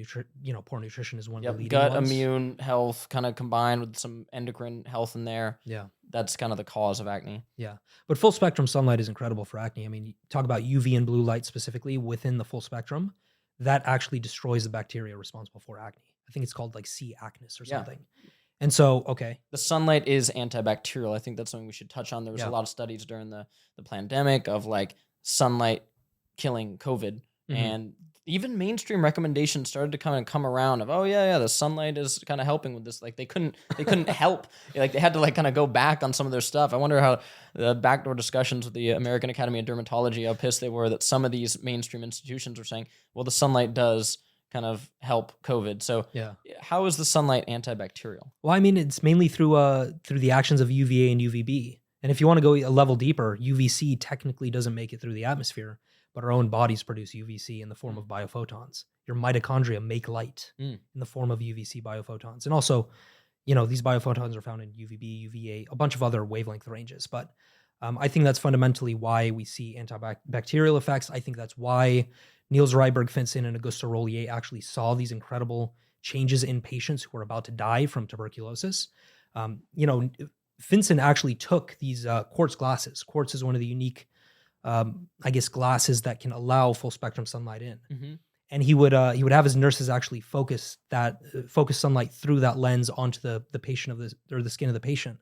poor nutrition is one of the Yep, leading gut ones. immune health kind of combined with some endocrine health in there. Yeah. That's kind of the cause of acne. Yeah. But full spectrum sunlight is incredible for acne. I mean, you talk about UV and blue light specifically within the full spectrum, that actually destroys the bacteria responsible for acne. I think it's called like C. acnes or Yeah. something. And so, okay. The sunlight is antibacterial. I think that's something we should touch on. There was a Yeah. lot of studies during the pandemic of like sunlight killing COVID. Mhm. And even mainstream recommendations started to kind of come around of, oh yeah, the sunlight is kind of helping with this. Like they couldn't help. Like they had to like kind of go back on some of their stuff. I wonder how the backdoor discussions with the American Academy of Dermatology, how pissed they were that some of these mainstream institutions were saying, well, the sunlight does kind of help COVID. So Yeah. how is the sunlight antibacterial? Well, I mean, it's mainly through the actions of UVA and UVB. And if you want to go a level deeper, UVC technically doesn't make it through the atmosphere, but our own bodies produce UVC in the form of biophotons. Your mitochondria make light Mm. in the form of UVC biophotons. And also, these biophotons are found in UVB, UVA, a bunch of other wavelength ranges. But I think that's fundamentally why we see antibacterial effects. I think that's why Niels Ryberg-Finson and Augusto Rollier actually saw these incredible changes in patients who were about to die from tuberculosis. Finson actually took these quartz glasses. Quartz is one of the unique, glasses that can allow full spectrum sunlight in. Mm-hmm. And he would have his nurses actually focus sunlight through that lens onto the patient the skin of the patient,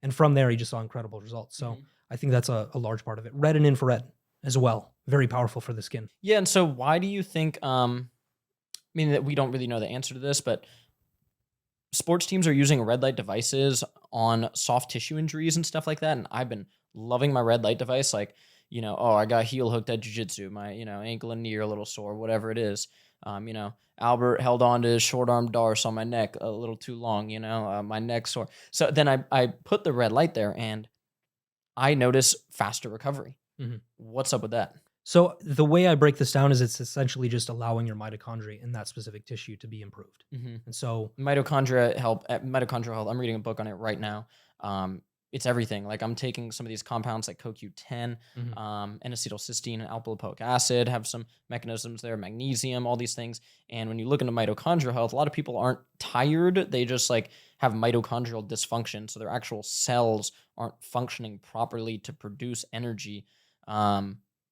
and from there he just saw incredible results. So I think that's a large part of it. Red and infrared as well, very powerful for the skin. Yeah, and so why do you think? I mean, that we don't really know the answer to this, but sports teams are using red light devices on soft tissue injuries and stuff like that, and I've been loving my red light device. Like, I got heel hooked at jiu-jitsu, my, ankle and knee are a little sore, whatever it is. Albert held on to his short arm darce on my neck a little too long, my neck sore. So then I put the red light there and I notice faster recovery. Mhm. What's up with that? So the way I break this down is it's essentially just allowing your mitochondria in that specific tissue to be improved. Mm-hmm. And so Mitochondrial health. I'm reading a book on it right now. It's everything. Like I'm taking some of these compounds like CoQ10, N-acetylcysteine, and alpha-lipoic acid have some mechanisms there, magnesium, all these things. And when you look into mitochondrial health, a lot of people aren't tired. They just like have mitochondrial dysfunction. So their actual cells aren't functioning properly to produce energy.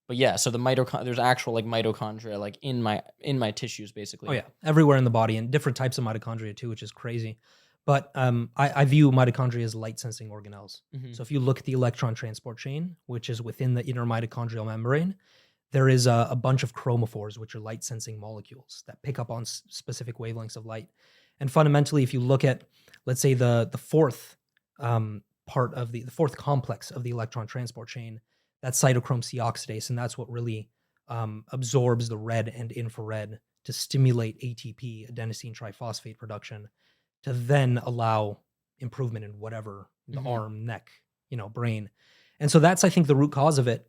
But yeah, so there's actual like mitochondria like in my tissues basically. oh yeah, everywhere in the body and different types of mitochondria too, which is crazy. But I view mitochondria as light sensing organelles. Mhm. So if you look at the electron transport chain, which is within the inner mitochondrial membrane, there is a bunch of chromophores, which are light sensing molecules that pick up on specific wavelengths of light. And fundamentally, if you look at, let's say, the fourth part of the fourth complex of the electron transport chain, that's cytochrome C oxidase, and that's what really absorbs the red and infrared to stimulate ATP, adenosine triphosphate production, to then allow improvement in whatever the Hmm. arm, neck, brain. And so that's, I think, the root cause of it.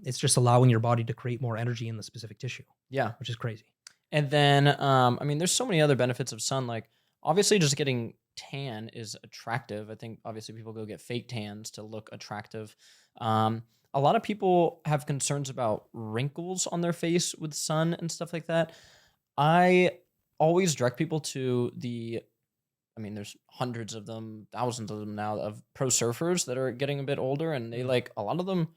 It's just allowing your body to create more energy in the specific tissue, Yeah. which is crazy. And then, I mean, there's so many other benefits of sun. Like, obviously, just getting tan is attractive. I think obviously people go get fake tans to look attractive. Um, a lot of people have concerns about wrinkles on their face with sun and stuff like that. I always direct people to I mean, there's hundreds of them, thousands of them now of pro surfers that are getting a bit older, and they Mm. like a lot of them.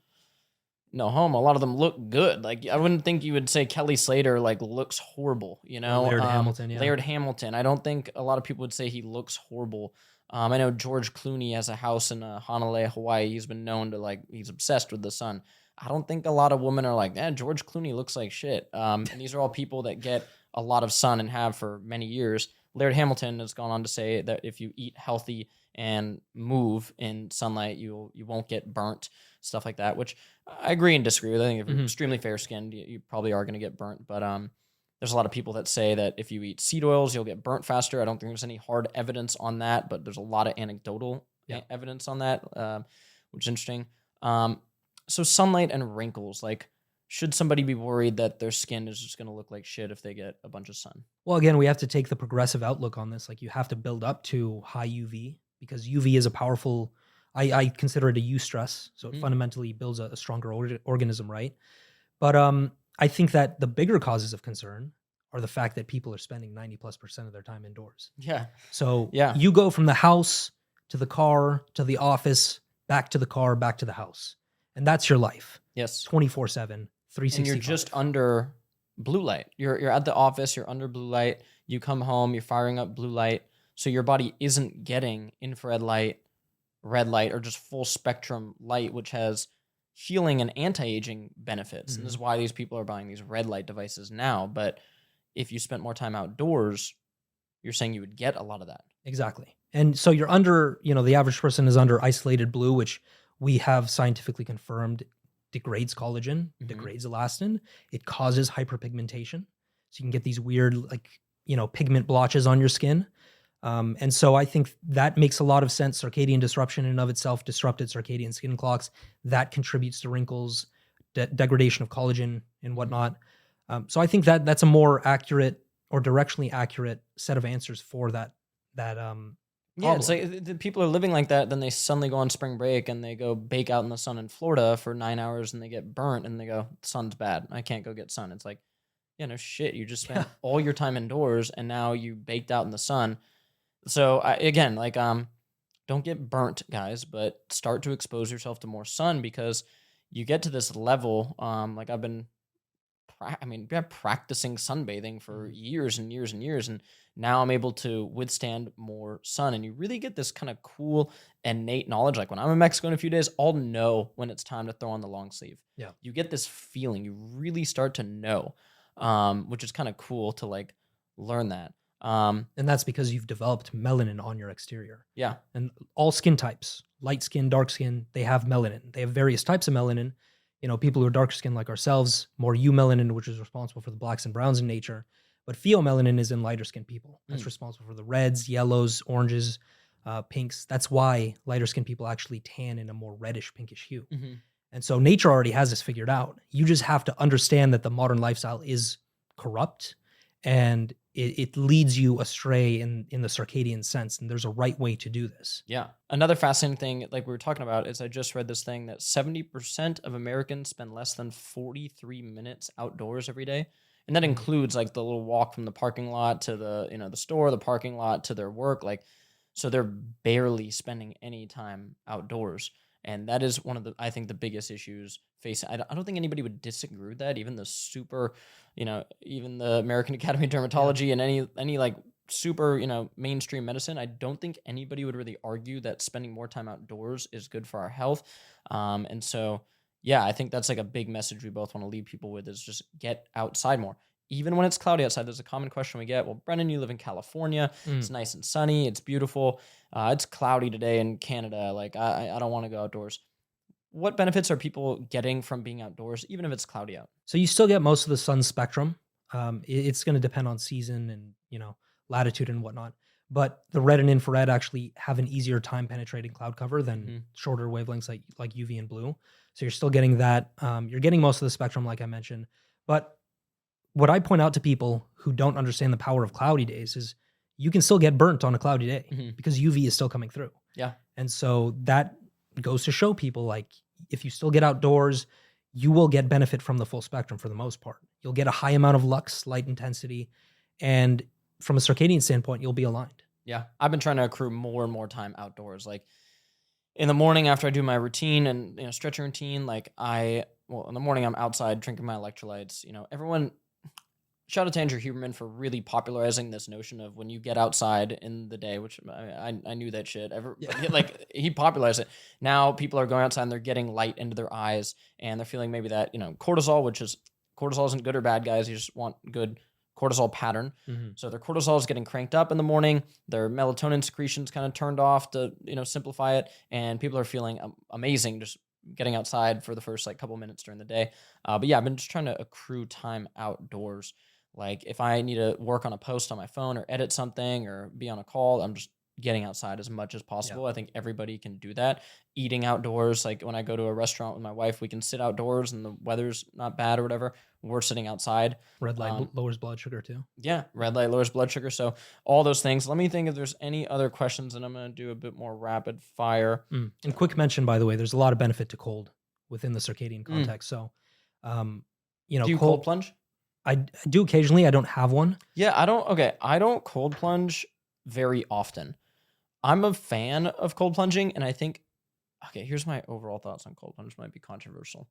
No homo. A lot of them look good. Like I wouldn't think you would say Kelly Slater like looks horrible. Or Laird Hamilton, yeah. Laird Hamilton. I don't think a lot of people would say he looks horrible. I know George Clooney has a house in Honolulu, Hawaii. He's been known to like he's obsessed with the sun. I don't think a lot of women are like, George Clooney looks like shit. And these are all people that get a lot of sun and have for many years. Laird Hamilton has gone on to say that if you eat healthy and move in sunlight, you won't get burnt, stuff like that. Which I agree and disagree with. I think if you're Mhm. extremely fair skinned, you probably are going to get burnt. But there's a lot of people that say that if you eat seed oils, you'll get burnt faster. I don't think there's any hard evidence on that, but there's a lot of anecdotal Yeah. evidence on that, which is interesting. So sunlight and wrinkles, like, should somebody be worried that their skin is just going to look like shit if they get a bunch of sun? Well, again, we have to take the progressive outlook on this. Like you have to build up to high UV because UV is a powerful. I consider it a U stress, so it Mhm. fundamentally builds a stronger organism, right? But I think that the bigger causes of concern are the fact that people are spending 90+% of their time indoors. Yeah. So Yeah. you go from the house to the car to the office, back to the car, back to the house, and that's your life, Yes. 24/7, And you're 365. just under blue light. You're at the office, you're under blue light. You come home, you're firing up blue light. So your body isn't getting infrared light, red light, or just full spectrum light, which has healing and anti-aging benefits. And this is Mhm. why these people are buying these red light devices now. But if you spent more time outdoors, you're saying you would get a lot of that. Exactly. And so you're under, the average person is under isolated blue, which we have scientifically confirmed degrades collagen, Mhm. degrades elastin. It causes hyperpigmentation. So you can get these weird, like, pigment blotches on your skin. And so I think that makes a lot of sense. Circadian disruption in and of itself, disrupted circadian skin clocks, that contributes to wrinkles, degradation of collagen and whatnot. So I think that that's a more accurate or directionally accurate set of answers for that Yeah, it's problem. like the people are living like that. Then they suddenly go on spring break and they go bake out in the sun in Florida for 9 hours and they get burnt and they go, sun's bad. I can't go get sun. It's like, yeah, no shit. You just Yeah. spent all your time indoors and now you baked out in the sun. So again, like, don't get burnt, guys, but start to expose yourself to more sun because you get to this level. Like I've been I mean, been practicing sunbathing for Mhm. years and years and years, and now I'm able to withstand more sun. And you really get this kind of cool innate knowledge. Like when I'm in Mexico in a few days, I'll know when it's time to throw on the long sleeve. Yeah. You get this feeling. You really start to know, which is kind of cool to like learn that. And that's because you've developed melanin on your exterior. Yeah. And all skin types, light skin, dark skin, they have melanin. They have various types of melanin. People who are darker skin like ourselves, more eumelanin, which is responsible for the blacks and browns in nature. But pheomelanin is in lighter skin people. That's Mm. responsible for the reds, yellows, oranges, pinks. That's why lighter skin people actually tan in a more reddish, pinkish hue. Hmm. And so nature already has this figured out. You just have to understand that the modern lifestyle is corrupt and it leads you astray in the circadian sense. And there's a right way to do this. Yeah. Another fascinating thing, like we were talking about, is I just read this thing that 70% of Americans spend less than 43 minutes outdoors every day. And that Mhm. includes like the little walk from the parking lot to the store, the parking lot to their work. Like, so they're barely spending any time outdoors. And that is one of I think, the biggest issues facing. I don't think anybody would disagree with that. Even the super, even the American Academy of Yeah. Dermatology and any like super, mainstream medicine, I don't think anybody would really argue that spending more time outdoors is good for our health. And so, yeah, I think that's like a big message we both want to leave people with is just get outside more. Even when it's cloudy outside, there's a common question we get. Well, Brendan, you live in California. It's Mm. nice and sunny. It's beautiful. It's cloudy today in Canada. Like, I don't want to go outdoors. What benefits are people getting from being outdoors, even if it's cloudy out? So you still get most of the sun spectrum. It's going to depend on season and latitude and whatnot. but the red and infrared actually have an easier time penetrating cloud cover than Mhm. shorter wavelengths like UV and blue. So you're still getting that. You're getting most of the spectrum, like I mentioned. But what I point out to people who don't understand the power of cloudy days is you can still get burnt on a cloudy day Mhm. because UV is still coming through. Yeah. And so that goes to show people like if you still get outdoors, you will get benefit from the full spectrum for the most part. You'll get a high amount of lux, light intensity, and from a circadian standpoint, you'll be aligned. Yeah. I've been trying to accrue more and more time outdoors. Like in the morning after I do my routine and stretching routine, like in the morning I'm outside drinking my electrolytes. Everyone shout out to Andrew Huberman for really popularizing this notion of when you get outside in the day, which I knew that shit. Yeah. Like he popularized it. Now people are going outside and they're getting light into their eyes and they're feeling maybe that cortisol isn't good or bad, guys. You just want good cortisol pattern. Mhm. So their cortisol is getting cranked up in the morning. Their melatonin secretions kind of turned off to simplify it, and people are feeling amazing just getting outside for the first like couple minutes during the day. But yeah, I've been just trying to accrue time outdoors. Like if I need to work on a post on my phone or edit something or be on a call, I'm just getting outside as much as Yeah. possible. I think everybody can do that. Eating outdoors, like when I go to a restaurant with my wife, we can sit outdoors and the weather's not bad or whatever. We're sitting outside. Red light Um, lowers blood sugar too. yeah, red light lowers blood sugar. So all those things. Let me think if there's any other questions, and I'm gonna do a bit more rapid fire. And quick mention, by the way, there's a lot of benefit to cold within the circadian Mm. context. So, Do you cold plunge? I do occasionally. I don't have one. Yeah, I don't. Okay, I don't cold plunge very often. I'm a fan of cold plunging, and I think. Okay, here's my overall thoughts on cold plunge. Might be controversial.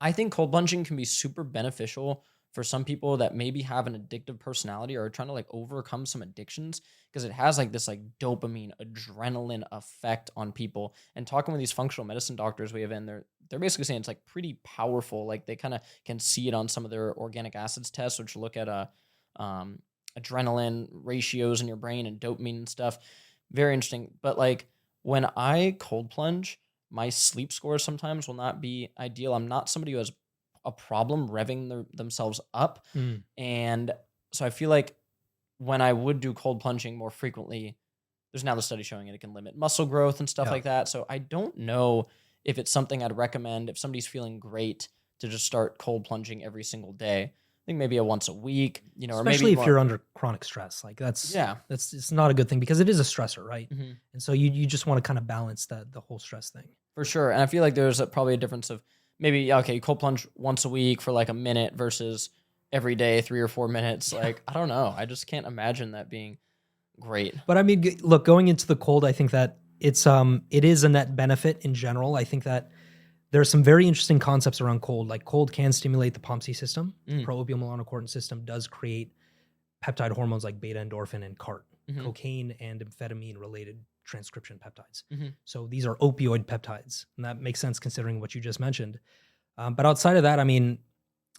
I think cold plunging can be super beneficial for some people that maybe have an addictive personality or are trying to like overcome some addictions because it has like this like dopamine adrenaline effect on people. And talking with these functional medicine doctors we have in there, they're basically saying it's like pretty powerful. Like they kind of can see it on some of their organic acids tests, which look at um, adrenaline ratios in your brain and dopamine and stuff. Very interesting. But like when I cold plunge, my sleep scores sometimes will not be ideal. I'm not somebody who has a problem revving themselves up. Mm, And so I feel like when I would do cold plunging more frequently, there's now the study showing it can limit muscle growth and stuff yeah. like that. So I don't know if it's something I'd recommend if somebody's feeling great to just start cold plunging every single day. I think maybe a once a week, or maybe Especially if more. you're under chronic stress, like Yeah. that's it's not a good thing because it is a stressor, right? Mhm. And so you just want to kind of balance the whole stress thing. For sure. And I feel like there's probably a difference of maybe, okay, you cold plunge once a week for like a minute versus every day, 3 or 4 minutes. Yeah. Like, I don't know. I just can't imagine that being great. But I mean, look, going into the cold, I think that it is a net benefit in general. I think that there are some very interesting concepts around cold. Like cold can stimulate the POMC system. Mm. Propiomelanocortin system does create peptide hormones like beta endorphin and CART, Mhm. cocaine and amphetamine related transcription peptides. Mhm. So these are opioid peptides, and that makes sense considering what you just mentioned. But outside of that, I mean,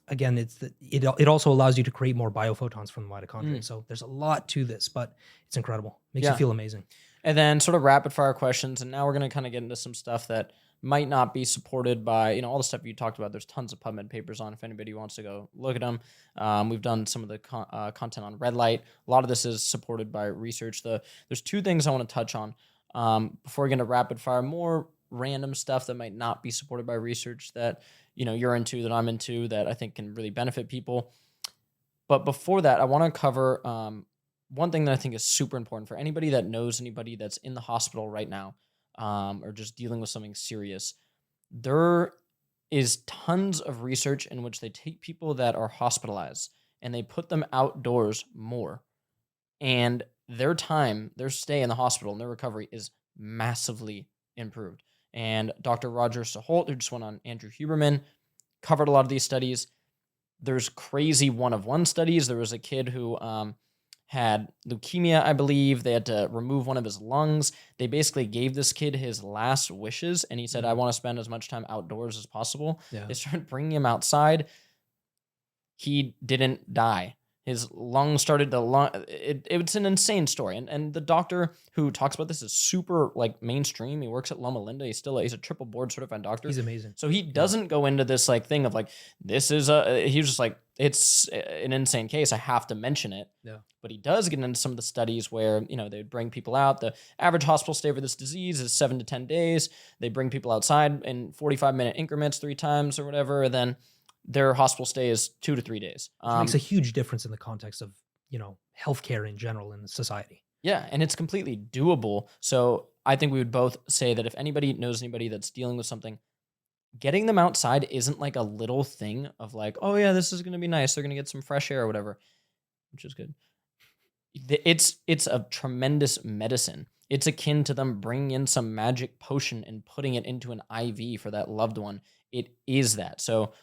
again, it also allows you to create more biophotons from the mitochondria. Mm. So there's a lot to this, but it's incredible. Makes Yeah. you feel amazing. And then sort of rapid fire questions. And now we're going to kind of get into some stuff that might not be supported by, all the stuff you talked about. There's tons of PubMed papers on if anybody wants to go look at them. We've done some of the content on red light. A lot of this is supported by research. There's two things I want to touch on before we get into rapid fire, more random stuff that might not be supported by research that, you're into, that I'm into, that I think can really benefit people. But before that, I want to cover one thing that I think is super important for anybody that knows anybody that's in the hospital right now or just dealing with something serious. There is tons of research in which they take people that are hospitalized and they put them outdoors more. And their stay in the hospital and their recovery is massively improved. And Dr. Roger Saholt, who just went on Andrew Huberman, covered a lot of these studies. There's crazy one-of-one studies. There was a kid who had leukemia, I believe. They had to remove one of his lungs. They basically gave this kid his last wishes, and he said, I want to spend as much time outdoors as possible. Yeah. They started bringing him outside. He didn't die. His lungs started to it's an insane story. And the doctor who talks about this is super like mainstream. He works at Loma Linda. He's a triple board certified doctor. He's amazing. So he doesn't go into this like thing of like, this is he was just like, it's an insane case. I have to mention it. Yeah. But he does get into some of the studies where, they would bring people out. The average hospital stay for this disease is 7 to 10 days. They bring people outside in 45-minute increments 3 times or whatever. And then their hospital stay is 2 to 3 days. Which makes a huge difference in the context of, healthcare in general in society. Yeah, and it's completely doable. So I think we would both say that if anybody knows anybody that's dealing with something, getting them outside isn't like a little thing of like, oh yeah, this is going to be nice. They're going to get some fresh air or whatever, which is good. It's a tremendous medicine. It's akin to them bringing in some magic potion and putting it into an IV for that loved one. It is that. So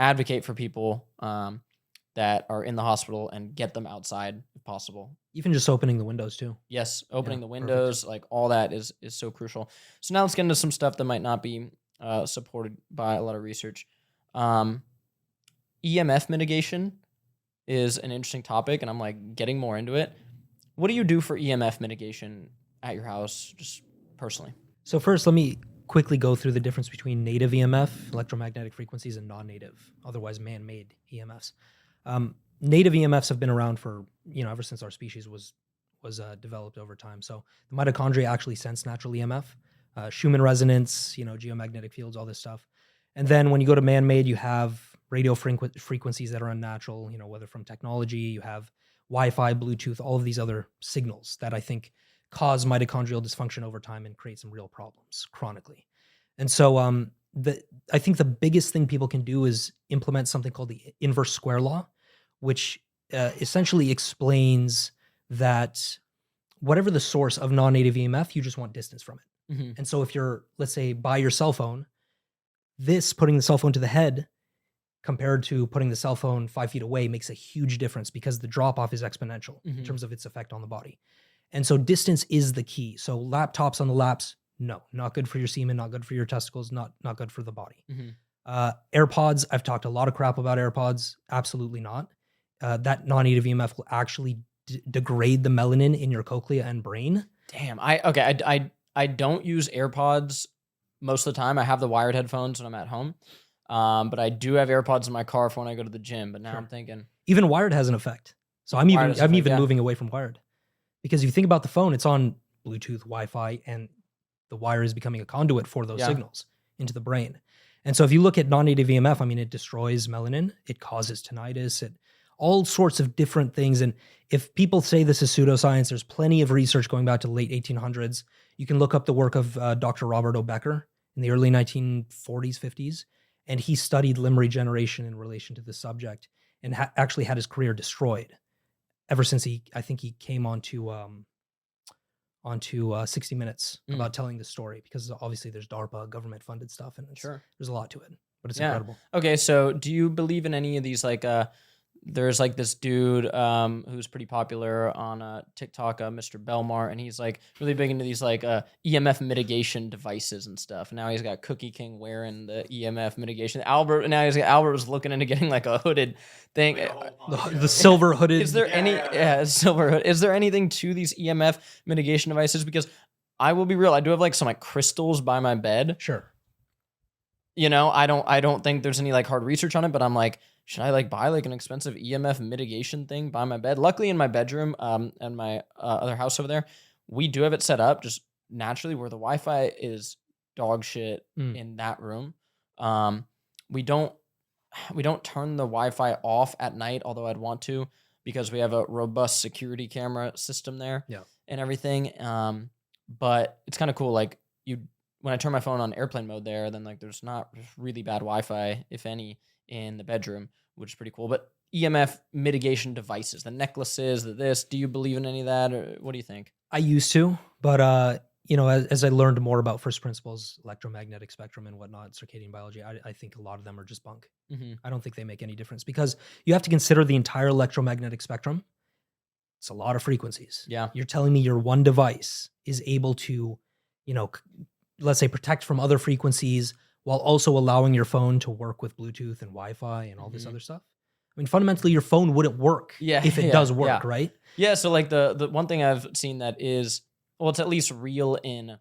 advocate for people that are in the hospital and get them outside if possible. Even just opening the windows too. Yes, opening Yeah, the windows, like all that is so crucial. So now let's get into some stuff that might not be supported by a lot of research. EMF mitigation is an interesting topic, and I'm like getting more into it. What do you do for EMF mitigation at your house, just personally? So first, let me quickly go through the difference between native EMF, electromagnetic frequencies, and non-native, otherwise man-made EMFs. Native EMFs have been around for, ever since our species was developed over time. So the mitochondria actually sense natural EMF, Schumann resonance, geomagnetic fields, all this stuff. And then when you go to man-made, you have radio frequencies that are unnatural, whether from technology, you have Wi-Fi, Bluetooth, all of these other signals that I think cause mitochondrial dysfunction over time and create some real problems chronically. And so I think the biggest thing people can do is implement something called the inverse square law, which essentially explains that whatever the source of non-native EMF, you just want distance from it. Mm-hmm. And so if you're, let's say, by your cell phone, putting the cell phone to the head compared to putting the cell phone 5 feet away makes a huge difference because the drop-off is exponential in terms of its effect on the body. And so distance is the key. So laptops on the laps, no, not good for your semen, not good for your testicles, not good for the body. AirPods, I've talked a lot of crap about AirPods. Absolutely not. That non-native EMF will actually degrade the melanin in your cochlea and brain. Damn. I don't use AirPods most of the time. I have the wired headphones when I'm at home. But I do have AirPods in my car for when I go to the gym. But now I'm thinking even wired has an effect. So I'm even moving away from wired, because if you think about the phone, it's on Bluetooth, Wi-Fi, and the wire is becoming a conduit for those signals into the brain. And so if you look at non-native EMF, I mean, it destroys melanin, it causes tinnitus, all sorts of different things. And if people say this is pseudoscience, there's plenty of research going back to the late 1800s. You can look up the work of Dr. Robert O. Becker in the early 1940s, 50s. And he studied limb regeneration in relation to this subject and actually had his career destroyed ever since I think he came onto 60 Minutes about telling the story, because obviously there's DARPA government funded stuff and there's a lot to it, but it's incredible. Okay. So do you believe in any of these, like, there's like this dude who's pretty popular on TikTok, Mr. Belmar, and he's like really big into these like EMF mitigation devices and stuff. Now he's got Cookie King wearing the EMF mitigation. Albert was looking into getting like a hooded thing. The silver hooded. Is there silver hood? Is there anything to these EMF mitigation devices? Because I will be real, I do have like some like crystals by my bed. Sure. I don't think there's any like hard research on it, but I'm like, should I like buy like an expensive EMF mitigation thing by my bed? Luckily in my bedroom and my other house over there, we do have it set up just naturally where the Wi-Fi is dog shit in that room. We don't turn the Wi-Fi off at night, although I'd want to, because we have a robust security camera system there and everything. But it's kind of cool. Like when I turn my phone on airplane mode there, then like there's not really bad Wi-Fi, if any, in the bedroom, which is pretty cool. But EMF mitigation devices, the necklaces, do you believe in any of that, or what do you think? I used to, but as I learned more about first principles, electromagnetic spectrum and whatnot, circadian biology, I think a lot of them are just bunk. I don't think they make any difference, because you have to consider the entire electromagnetic spectrum. It's a lot of frequencies. Yeah. You're telling me your one device is able to, let's say, protect from other frequencies while also allowing your phone to work with Bluetooth and Wi-Fi and all this other stuff. I mean, fundamentally, your phone wouldn't work Yeah, if it yeah, does yeah. work, right? Yeah, so like the one thing I've seen that is, well, it's at least real in,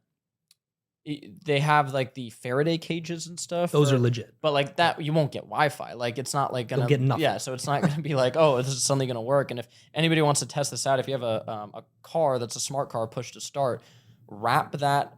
they have like the Faraday cages and stuff Those are for, legit. but like Yeah. that you won't get Wi-Fi. Like it's not like You'll gonna, get nothing. yeah, so it's not gonna be like, oh, this is suddenly gonna work. And if anybody wants to test this out, if you have a car that's a smart car, push to start, wrap that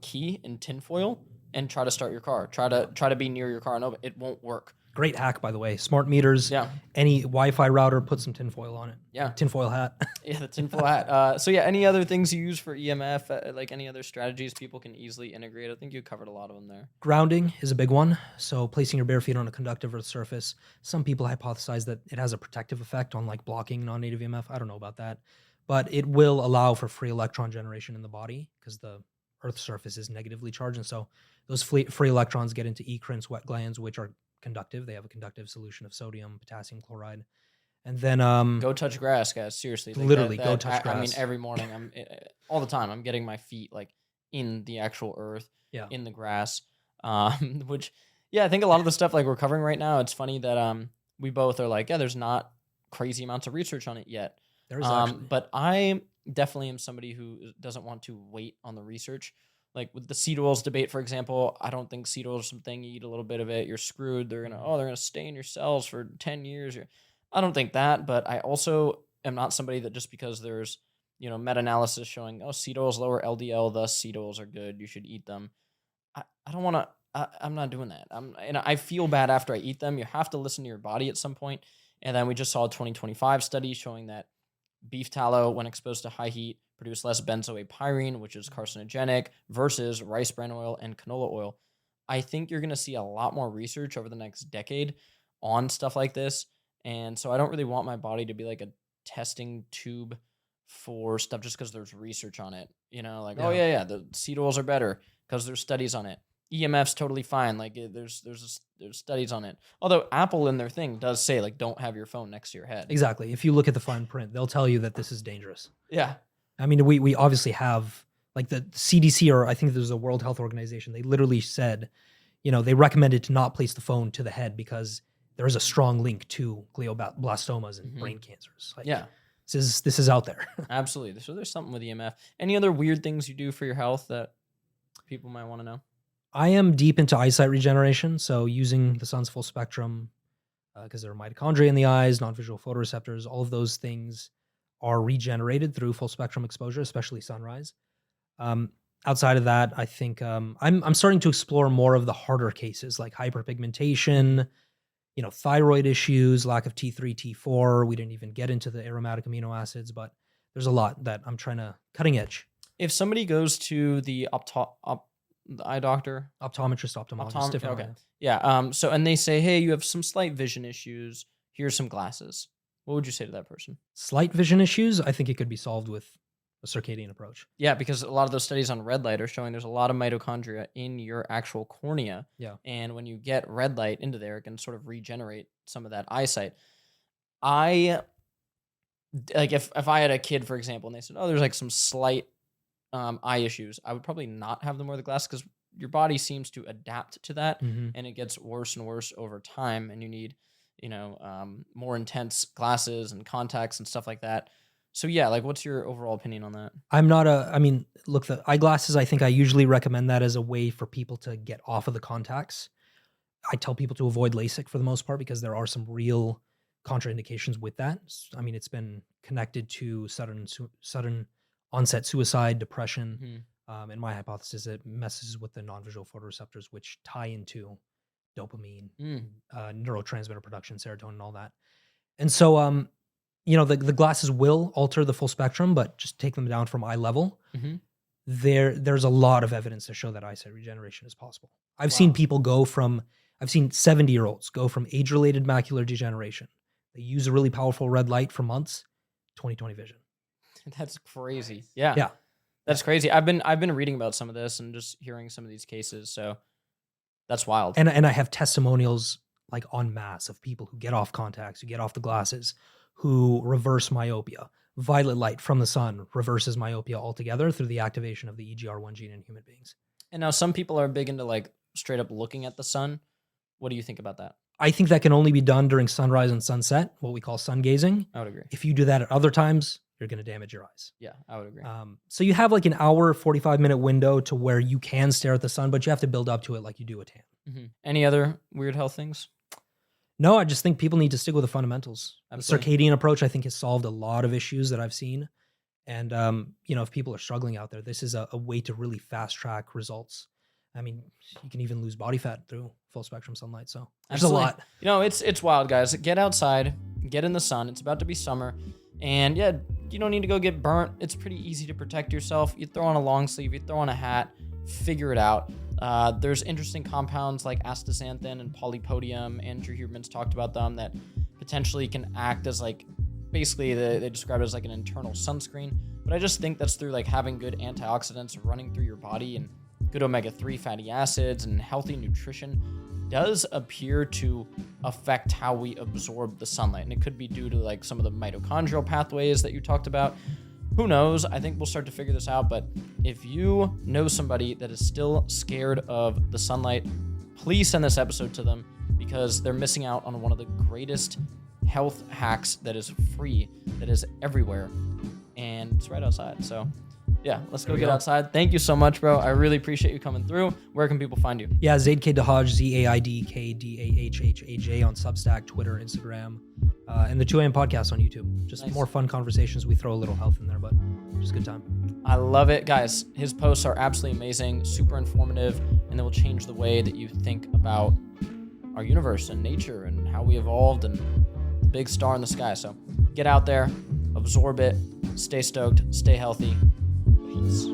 key in tinfoil and try to start your car. Try to be near your car. No, it won't work. Great hack, by the way. Smart meters, Yeah, any Wi-Fi router, put some tinfoil on it. yeah. Tinfoil hat. Yeah, the tinfoil hat. So yeah, any other things you use for EMF? Like any other strategies people can easily integrate? I think you covered a lot of them there. Grounding is a big one. So placing your bare feet on a conductive earth surface. Some people hypothesize that it has a protective effect on like blocking non-native EMF. I don't know about that, but it will allow for free electron generation in the body because the earth surface is negatively charged, and so those free electrons get into eccrine sweat glands, which are conductive. They have a conductive solution of sodium, potassium chloride, and then Go touch grass, guys. Seriously, like literally go touch I mean, grass. every morning, all the time. I'm getting my feet like in the actual earth, Yeah, in the grass. Which, yeah, I think a lot of the stuff like we're covering right now. It's funny that we both are like, yeah, there's not crazy amounts of research on it yet. there is actually. But I definitely am somebody who doesn't want to wait on the research. Like with the seed oils debate, for example, I don't think seed oils are something you eat a little bit of it, you're screwed. They're gonna stay in your cells for 10 years. I don't think that, but I also am not somebody that just because there's meta-analysis showing seed oils lower LDL, thus seed oils are good, you should eat them. I don't want to. I'm not doing that. I feel bad after I eat them. You have to listen to your body at some point. And then we just saw a 2025 study showing that beef tallow, when exposed to high heat, produce less benzoate-pyrene, which is carcinogenic, versus rice bran oil and canola oil. I think you're going to see a lot more research over the next decade on stuff like this. And so I don't really want my body to be like a testing tube for stuff just because there's research on it. Like, oh, Yeah. yeah, the seed oils are better because there's studies on it. EMF's totally fine. Like there's studies on it. Although Apple in their thing does say like don't have your phone next to your head. Exactly. If you look at the fine print, they'll tell you that this is dangerous. Yeah. I mean, we obviously have like the CDC, or I think there's a World Health Organization. They literally said, they recommended to not place the phone to the head because there is a strong link to glioblastomas and brain cancers. Like, Yeah. this is out there. Absolutely. So there's something with EMF. Any other weird things you do for your health that people might want to know? I am deep into eyesight regeneration, so using the sun's full spectrum, because there are mitochondria in the eyes, non-visual photoreceptors, all of those things are regenerated through full spectrum exposure, especially sunrise. Outside of that, I think I'm starting to explore more of the harder cases like hyperpigmentation, thyroid issues, lack of T3, T4. We didn't even get into the aromatic amino acids, but there's a lot that I'm trying to cutting edge. If somebody goes to the the eye doctor, Optometrist, different. okay, yeah. So and they say, hey, you have some slight vision issues. Here's some glasses. What would you say to that person? Slight vision issues, I think it could be solved with a circadian approach. Yeah, because a lot of those studies on red light are showing there's a lot of mitochondria in your actual cornea. Yeah. And when you get red light into there, it can sort of regenerate some of that eyesight. Like if I had a kid, for example, and they said, oh, there's like some slight eye issues, I would probably not have them wear the glasses because your body seems to adapt to that, and it gets worse and worse over time, and you need more intense glasses and contacts and stuff like that. So yeah, like what's your overall opinion on that? Look, the eyeglasses, I think I usually recommend that as a way for people to get off of the contacts. I tell people to avoid LASIK for the most part because there are some real contraindications with that. I mean, it's been connected to sudden onset suicide, depression. And my hypothesis, it messes with the non-visual photoreceptors, which tie into dopamine, neurotransmitter production, serotonin, and all that. And so, the glasses will alter the full spectrum, but just take them down from eye level. There's a lot of evidence to show that eyesight regeneration is possible. I've seen people I've seen 70-year-olds go from age-related macular degeneration. They use a really powerful red light for months, 20/20 vision. That's crazy. Yeah. Yeah. That's crazy. I've been reading about some of this and just hearing some of these cases. So that's wild. And I have testimonials like en masse of people who get off contacts, who get off the glasses, who reverse myopia. Violet light from the sun reverses myopia altogether through the activation of the EGR1 gene in human beings. And now some people are big into like straight up looking at the sun. What do you think about that? I think that can only be done during sunrise and sunset, what we call sun gazing. I would agree. If you do that at other times, you're going to damage your eyes. Yeah, I would agree. So you have like an hour, 45-minute window to where you can stare at the sun, but you have to build up to it like you do a tan. Any other weird health things? No, I just think people need to stick with the fundamentals. Absolutely. The circadian approach, I think, has solved a lot of issues that I've seen. And, if people are struggling out there, this is a way to really fast track results. I mean, you can even lose body fat through full spectrum sunlight. So there's Absolutely. a lot. It's wild, guys. Get outside, get in the sun. It's about to be summer. And yeah, you don't need to go get burnt. It's pretty easy to protect yourself. You throw on a long sleeve, you throw on a hat, figure it out. There's interesting compounds like astaxanthin and polypodium. Andrew Huberman's talked about them that potentially can act as like, basically they describe it as like an internal sunscreen. But I just think that's through like having good antioxidants running through your body and good omega-3 fatty acids and healthy nutrition does appear to affect how we absorb the sunlight. And it could be due to like some of the mitochondrial pathways that you talked about. Who knows? I think we'll start to figure this out. But if you know somebody that is still scared of the sunlight, please send this episode to them because they're missing out on one of the greatest health hacks that is free, that is everywhere. And it's right outside. So yeah, let's go get outside. Thank you so much, bro. I really appreciate you coming through. Where can people find you? Yeah, Zaid Dehhaj, ZaidKDahhaj on Substack, Twitter, Instagram, and the 2 AM podcast on YouTube. Just more fun conversations. We throw a little health in there, but just a good time. I love it. Guys, his posts are absolutely amazing, super informative, and they will change the way that you think about our universe and nature and how we evolved and the big star in the sky. So get out there, absorb it, stay stoked, stay healthy. Peace.